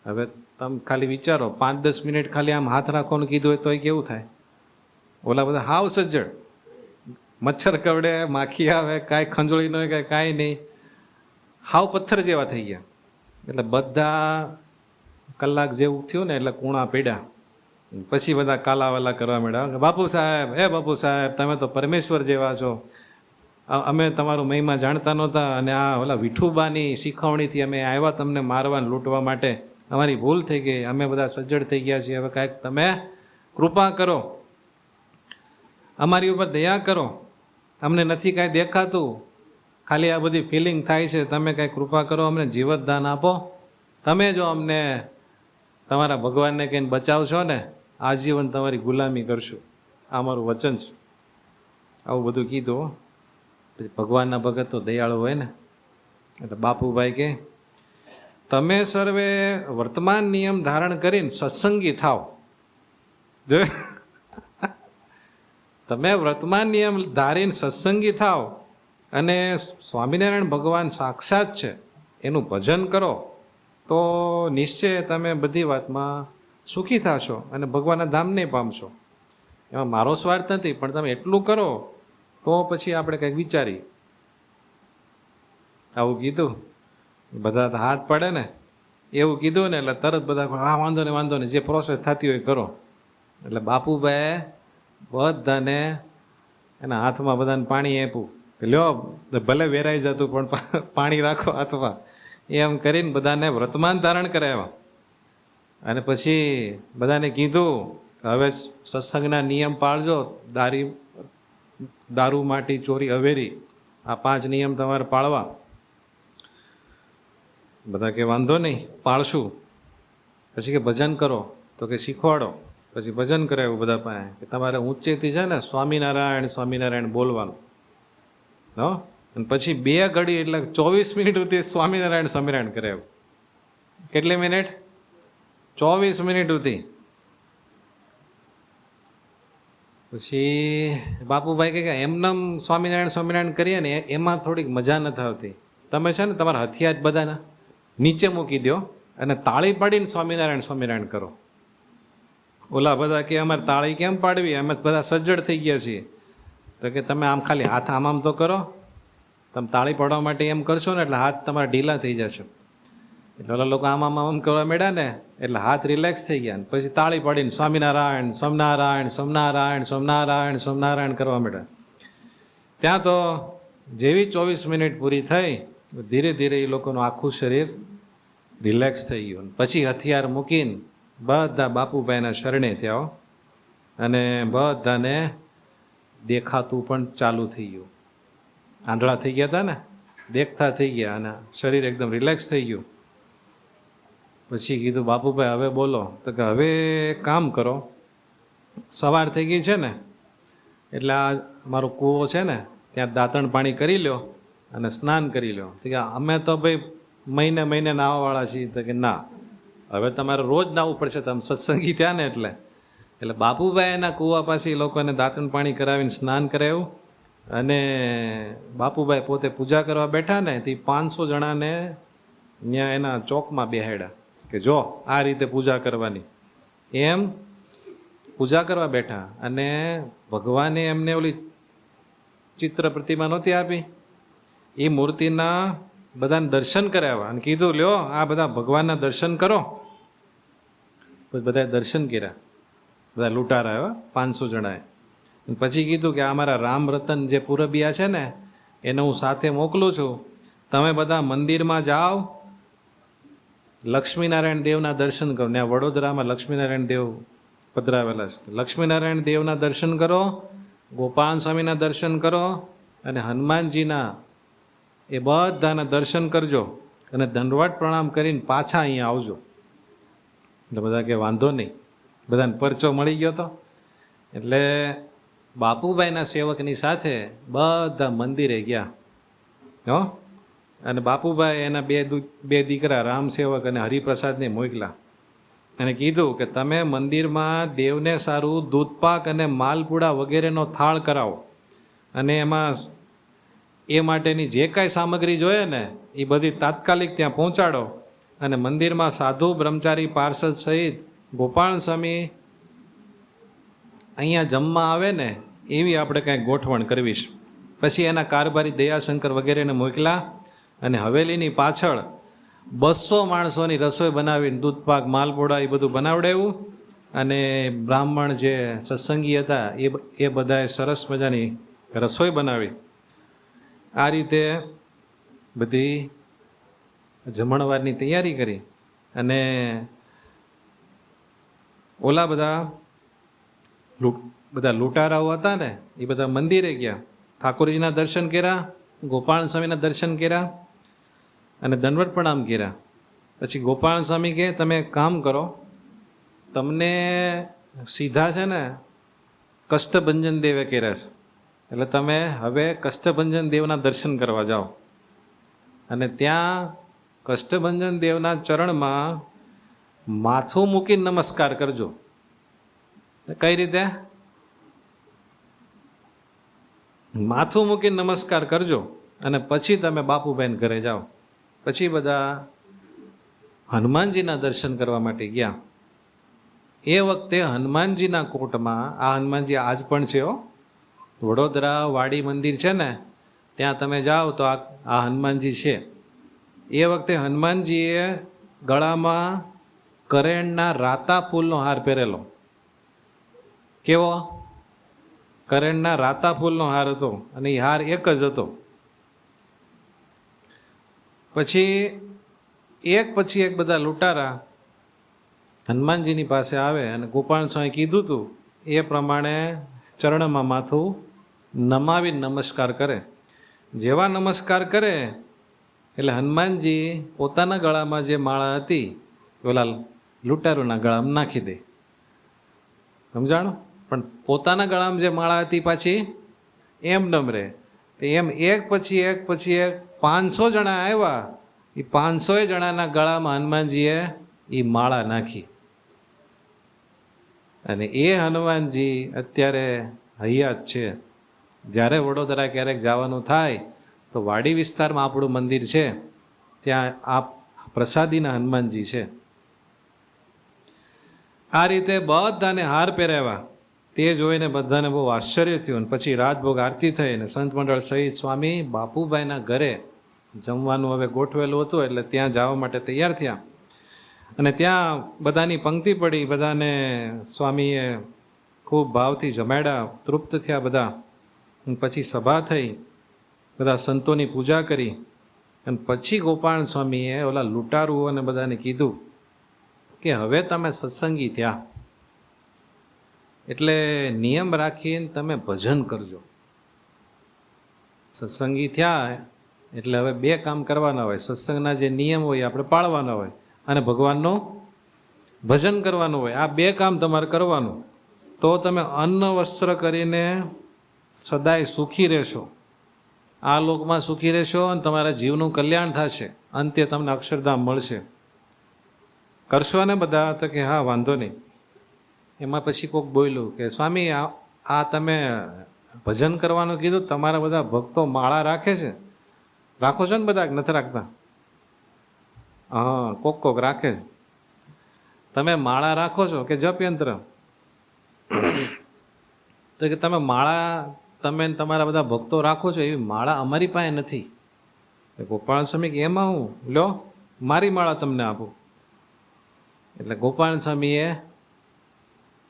હવે તમે ખાલી વિચારો, 5-10 મિનિટ ખાલી આમ હાથ રાખવાનું કીધું હોય તો કેવું થાય? ઓલા બધા હાવ સજ્જડ, મચ્છર કવડે, માખી આવે, કાંઈ ખંજોળી ન હોય, કાંઈ નહીં, હાવ પથ્થર જેવા થઈ ગયા. એટલે બધા કલાક જેવું થયું ને એટલે કૂણા પડ્યા. પછી બધા કાલાવાલા કરવા માંડ્યા. બાપુ સાહેબ તમે તો પરમેશ્વર જેવા છો, અમે તમારો મહિમા જાણતા નહોતા અને આ ઓલા વિઠુબાની શીખવણીથી અમે આવ્યા તમને મારવા લૂંટવા માટે, અમારી ભૂલ થઈ ગઈ, અમે બધા સજ્જડ થઈ ગયા છીએ, હવે કાંઈક તમે કૃપા કરો, અમારી ઉપર દયા કરો, અમને નથી કાંઈ દેખાતું, ખાલી આ બધી ફિલિંગ થાય છે, તમે કાંઈ કૃપા કરો, અમને જીવતદાન આપો, તમે જો અમને તમારા ભગવાનને કહીને બચાવશો ને આજીવન તમારી ગુલામી કરશું, આ મારું વચન છે. આવું બધું કીધું. પછી ભગવાનના ભગત તો દયાળુ હોય ને, એટલે બાપુભાઈ કે તમે સર્વે વર્તમાન નિયમ ધારણ કરીને સત્સંગી થાવ. તમે વ્રતમાં નિયમ ધારીને સત્સંગી થાવ અને સ્વામિનારાયણ ભગવાન સાક્ષાત છે એનું ભજન કરો તો નિશ્ચય તમે બધી વાતમાં સુખી થશો અને ભગવાનના ધામને પામશો. એમાં મારો સ્વાર્થ નથી, પણ તમે એટલું કરો તો પછી આપણે કંઈક વિચારીએ. આવું કીધું, બધા હાથ પડે ને એવું કીધું ને એટલે તરત બધા હા વાંધો ને જે પ્રોસેસ થતી હોય કરો. એટલે બાપુભાઈ બધાને એના હાથમાં બધાને પાણી આપ્યું, લ્યો ભલે વેરાઈ જતું પણ પાણી રાખો હાથમાં, એમ કરીને બધાને વ્રતમાન ધારણ કરાવ્યા. અને પછી બધાને કીધું હવે સત્સંગના નિયમ પાળજો, દારૂ માટી ચોરી અવેરી આ 5 નિયમ તમારે પાળવા. બધા કે વાંધો નહીં પાળશું. પછી કે ભજન કરો, તો કે શીખવાડો. પછી ભજન કરાવ્યું બધા પાસે કે તમારે ઊંચેથી છે ને સ્વામિનારાયણ સ્વામિનારાયણ બોલવાનું. હો, અને પછી 2 ઘડી એટલે 24 મિનિટ સુધી સ્વામિનારાયણ સ્વામિનારાયણ કરાવ્યું. કેટલી મિનિટ? 24 મિનિટ સુધી. પછી બાપુભાઈ કે એમનેમ સ્વામિનારાયણ સ્વામિનારાયણ કરીએ ને એમાં થોડીક મજા નથી આવતી. તમે છે ને તમારા હથિયાર બધાના નીચે મૂકી દો અને તાળી પાડીને સ્વામિનારાયણ સ્વામિનારાયણ કરો. ઓલા બધા કે અમારે તાળી કેમ પાડવી, અમે બધા સજ્જડ થઈ ગયા છીએ. તો કે તમે આમ ખાલી હાથ આમ તો કરો, તમે તાળી પાડવા માટે એમ કરશો ને એટલે હાથ તમારા ઢીલા થઈ જશે. એટલે ઓલા લોકો આમ કરવા માંડ્યા ને એટલે હાથ રિલેક્સ થઈ ગયા. પછી તાળી પાડીને સ્વામિનારાયણ સ્વામિનારાયણ સ્વામિનારાયણ સ્વામિનારાયણ સ્વામિનારાયણ કરવા માંડ્યા. ત્યાં તો જેવી 24 મિનિટ પૂરી થઈ ધીરે ધીરે એ લોકોનું આખું શરીર રિલેક્સ થઈ ગયું. પછી હથિયાર મૂકીને બધા બાપુભાઈના શરણે થયા અને બધાને દેખાતું પણ ચાલુ થઈ ગયું. આંધળા થઈ ગયા હતા ને, દેખતા થઈ ગયા અને શરીર એકદમ રિલેક્સ થઈ ગયું. પછી કીધું બાપુભાઈ હવે બોલો. તો કે હવે કામ કરો, સવાર થઈ ગઈ છે ને એટલે આ મારો કૂવો છે ને ત્યાં દાંતણ પાણી કરી લ્યો અને સ્નાન કરી લો. તો કે અમે તો ભાઈ મહિને નાહવાવાળા છીએ. તો કે ના, હવે તમારે રોજ નાહવું પડશે, તમે સત્સંગી થયા ને એટલે બાપુભાઈ એના કૂવા પાસે લોકોને દાંતણ પાણી કરાવીને સ્નાન કરાવ્યું. અને બાપુભાઈ પોતે પૂજા કરવા બેઠા ને તે 500 જણાને ત્યાં એના ચોકમાં બેહાડ્યા કે જો આ રીતે પૂજા કરવાની. એમ પૂજા કરવા બેઠા અને ભગવાને એમને ઓલી ચિત્ર પ્રતિમા નહોતી આપી, એ મૂર્તિના બધાને દર્શન કરાવ્યા અને કીધું લ્યો આ બધા ભગવાનના દર્શન કરો. બધાએ દર્શન કર્યા, બધા લૂંટારા આવ્યા 500 જણાએ. પછી કીધું કે અમારા રામ રતન જે પુરબિયા છે ને એને હું સાથે મોકલું છું, તમે બધા મંદિરમાં જાઓ, લક્ષ્મીનારાયણ દેવના દર્શન કરો. ત્યાં વડોદરામાં લક્ષ્મીનારાયણ દેવ પધરાવેલા છે. લક્ષ્મીનારાયણ દેવના દર્શન કરો, ગોપાલ સ્વામીના દર્શન કરો અને હનુમાનજીના એ બધાના દર્શન કરજો અને દંડવત પ્રણામ કરીને પાછા અહીંયા આવજો. એટલે બધા કે વાંધો નહીં, બધાને પરચો મળી ગયો હતો. એટલે બાપુભાઈના સેવકની સાથે બધા મંદિરે ગયા. હો, અને બાપુભાઈ એના બે દીકરા રામ સેવક અને હરિપ્રસાદને મોકલા અને કીધું કે તમે મંદિરમાં દેવને સારું દૂધપાક અને માલપુડા વગેરેનો થાળ કરાવો અને એમાં એ માટેની જે કાંઈ સામગ્રી જોઈએ ને એ બધી તાત્કાલિક ત્યાં પહોંચાડો. અને મંદિરમાં સાધુ બ્રહ્મચારી પાર્ષદ સહિત ગોપાલ સ્વામી અહીંયા જમવા આવે ને એવી આપણે કાંઈક ગોઠવણ કરવીશ. પછી એના કારભારી દયાશંકર વગેરેને મોકલા અને હવેલીની પાછળ 200 માણસોની રસોઈ બનાવીને દૂધપાક માલપુડા એ બધું બનાવડાવ્યું. અને બ્રાહ્મણ જે સત્સંગી હતા એ બધાએ સરસ મજાની રસોઈ બનાવી. આ રીતે બધી જમણવારની તૈયારી કરી. અને ઓલા બધા લૂંટારાઓ હતા ને એ બધા મંદિરે ગયા, ઠાકોરજીના દર્શન કર્યા, ગોપાલ સ્વામીના દર્શન કર્યા અને દંડવત પ્રણામ કર્યા. પછી ગોપાલ સ્વામી કહે તમે કામ કરો, તમને સીધા છે ને કષ્ટભંજન દેવે કર્યા છે, એટલે તમે હવે કષ્ટભંજન દેવના દર્શન કરવા જાઓ અને ત્યાં કષ્ટભંજન દેવના ચરણમાં માથું મૂકીને નમસ્કાર કરજો. કઈ રીતે? માથું મૂકીને નમસ્કાર કરજો અને પછી તમે બાપુભાઈને ઘરે જાઓ. પછી બધા હનુમાનજીના દર્શન કરવા માટે ગયા. એ વખતે હનુમાનજીના કોટમાં, આ હનુમાનજી આજ પણ છે હો, વડોદરા વાડી મંદિર છે ને ત્યાં તમે જાઓ તો આ હનુમાનજી છે. એ વખતે હનુમાનજીએ ગળામાં કરેણના રાતા ફૂલનો હાર પહેરેલો. કેવો? કરેણના રાતા ફૂલનો હાર હતો અને એ હાર એક જ હતો. પછી એક બધા લૂંટારા હનુમાનજીની પાસે આવે અને ગોપાલ સ્વામી કીધું હતું એ પ્રમાણે ચરણમાં માથું નમાવી નમસ્કાર કરે. જેવા નમસ્કાર કરે એટલે હનુમાનજી પોતાના ગળામાં જે માળા હતી પેલા લૂંટારુના ગળામાં નાખી દે. સમજાણો? પણ પોતાના ગળામાં જે માળા હતી પાછી એમ નમરે. એમ એક પછી એક 500 જણા આવ્યા. એ 500 જણાના ગળામાં હનુમાનજીએ એ માળા નાખી. અને એ હનુમાનજી અત્યારે હયાત છે. જ્યારે વડોદરા ક્યારેક જવાનું થાય તો વાડી વિસ્તારમાં આપણું મંદિર છે, ત્યાં આ પ્રસાદીના હનુમાનજી છે. આ રીતે બધાને હાર પહેરાવ્યા. તે જોઈને બધાને બહુ આશ્ચર્ય થયું. અને પછી રાજભોગ આરતી થઈ અને સંત મંડળ સહિત સ્વામી બાપુભાઈના ઘરે જમવાનું હવે ગોઠવેલું હતું એટલે ત્યાં જવા માટે તૈયાર થયા. અને ત્યાં બધાની પંક્તિ પડી. બધાને સ્વામીએ ખૂબ ભાવથી જમાડ્યા, તૃપ્ત થયા બધા. પછી સભા થઈ, બધા સંતોની પૂજા કરી. અને પછી ગોપાલ સ્વામીએ ઓલા લૂંટારુઓને બધાને કીધું કે હવે તમે સત્સંગી થયા એટલે નિયમ રાખીને તમે ભજન કરજો. સત્સંગી થયા એટલે હવે 2 કામ કરવાના હોય. સત્સંગના જે નિયમ હોય આપણે પાળવાના હોય અને ભગવાનનું ભજન કરવાનું હોય. આ 2 કામ તમારે કરવાનું. તો તમે અન્ન વસ્ત્ર કરીને સદાય સુખી રહેશો. આ લોકમાં સુખી રહેશો અને તમારા જીવનું કલ્યાણ થશે. અંતે તમને અક્ષરધામ મળશે. કરશો ને બધા? તો કે હા, વાંધો નહીં. એમાં પછી કોઈક બોલ્યું કે સ્વામી આ તમે ભજન કરવાનું કીધું, તમારા બધા ભક્તો માળા રાખે છે, રાખો છો ને બધા? નથી રાખતા? હા, કોક રાખે છે. તમે માળા રાખો છો કે જપ યંત્ર? તો કે તમે માળા, તમે તમારા બધા ભક્તો રાખો છો, એવી માળા અમારી પાસે નથી. ગોપાલ સ્વામી કે એમાં હું લો, મારી માળા તમને આપું. એટલે ગોપાલ સ્વામીએ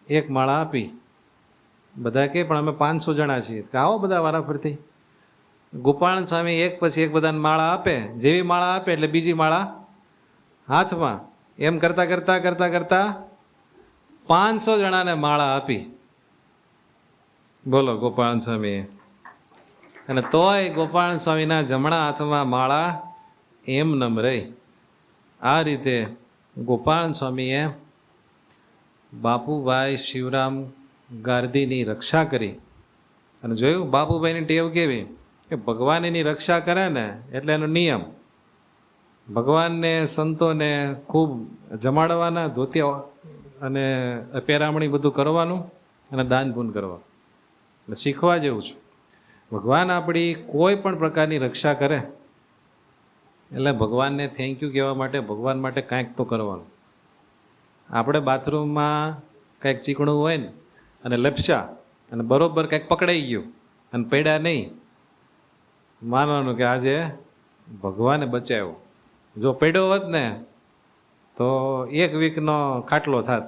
1 માળા આપી. બધા કે પણ અમે 500 જણા છીએ. આવો બધા વારાફરતી. ગોપાલ સ્વામી એક પછી એક બધાને માળા આપે. જેવી માળા આપે એટલે બીજી માળા હાથમાં. એમ કરતા કરતા 500 જણાને માળા આપી. બોલો ગોપાલ સ્વામીએ. અને તોય ગોપાલ સ્વામીના જમણા હાથમાં માળા એમ નમ રહી. આ રીતે ગોપાલ સ્વામીએ બાપુભાઈ શિવરામ ગાર્દીની રક્ષા કરી. અને જોયું બાપુભાઈની ટેવ કેવી કે ભગવાન એની રક્ષા કરે ને એટલે એનો નિયમ, ભગવાનને સંતોને ખૂબ જમાડવાના, ધોતિયા અને પેરામણી બધું કરવાનું અને દાન પૂન કરવાનું. એટલે શીખવા જેવું છે. ભગવાન આપણી કોઈ પણ પ્રકારની રક્ષા કરે એટલે ભગવાનને થેન્ક યુ કહેવા માટે ભગવાન માટે કાંઈક તો કરવાનું. આપણે બાથરૂમમાં કંઈક ચીકણું હોય ને અને લપસ્યા અને બરોબર કંઈક પકડાઈ ગયું અને પડ્યા નહીં, માનવાનું કે આજે ભગવાને બચાવ્યો. જો પડ્યો હોત ને તો 1 વીકનો ખાટલો થાત.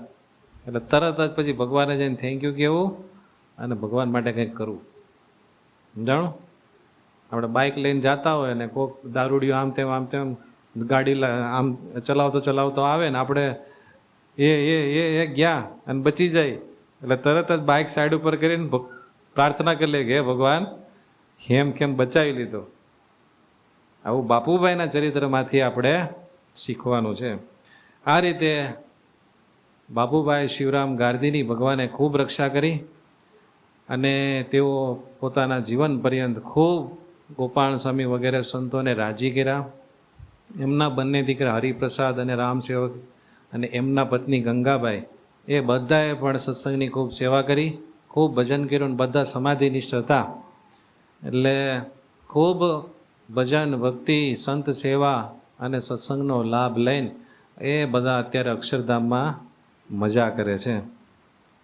એટલે તરત જ પછી ભગવાને જઈને થેન્ક યુ કહેવું અને ભગવાન માટે કંઈક કરવું. સમજાણું? આપણે બાઇક લઈને જતા હોય ને કોઈક દારૂડિયો આમ તેમ ગાડી આમ ચલાવતો આવે ને આપણે એ ગયા અને બચી જાય એટલે તરત જ બાઇક સાઈડ ઉપર કરીને પ્રાર્થના કરી લે કે હે ભગવાન કેમ બચાવી લીધો. આવું બાપુભાઈના ચરિત્રમાંથી આપણે શીખવાનું છે. આ રીતે બાપુભાઈ શિવરામ ગાર્દીની ભગવાને ખૂબ રક્ષા કરી અને તેઓ પોતાના જીવન પર્યંત ખૂબ ગોપાલ સ્વામી વગેરે સંતોને રાજી કર્યા. એમના બંને દીકરા હરિપ્રસાદ અને રામસેવક અને એમના પત્ની ગંગાબાઈ એ બધાએ પણ સત્સંગની ખૂબ સેવા કરી, ખૂબ ભજન કર્યું અને બધા સમાધિનિષ્ઠ હતા. એટલે ખૂબ ભજન ભક્તિ સંત સેવા અને સત્સંગનો લાભ લઈને એ બધા અત્યારે અક્ષરધામમાં મજા કરે છે.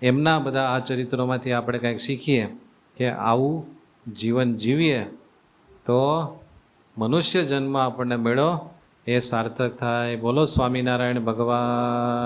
એમના બધા આ ચરિત્રોમાંથી આપણે કંઈક શીખીએ કે આવું જીવન જીવીએ તો મનુષ્ય જન્મ આપણને મળ્યો એ સાર્થક થાય. બોલો સ્વામિનારાયણ ભગવાન.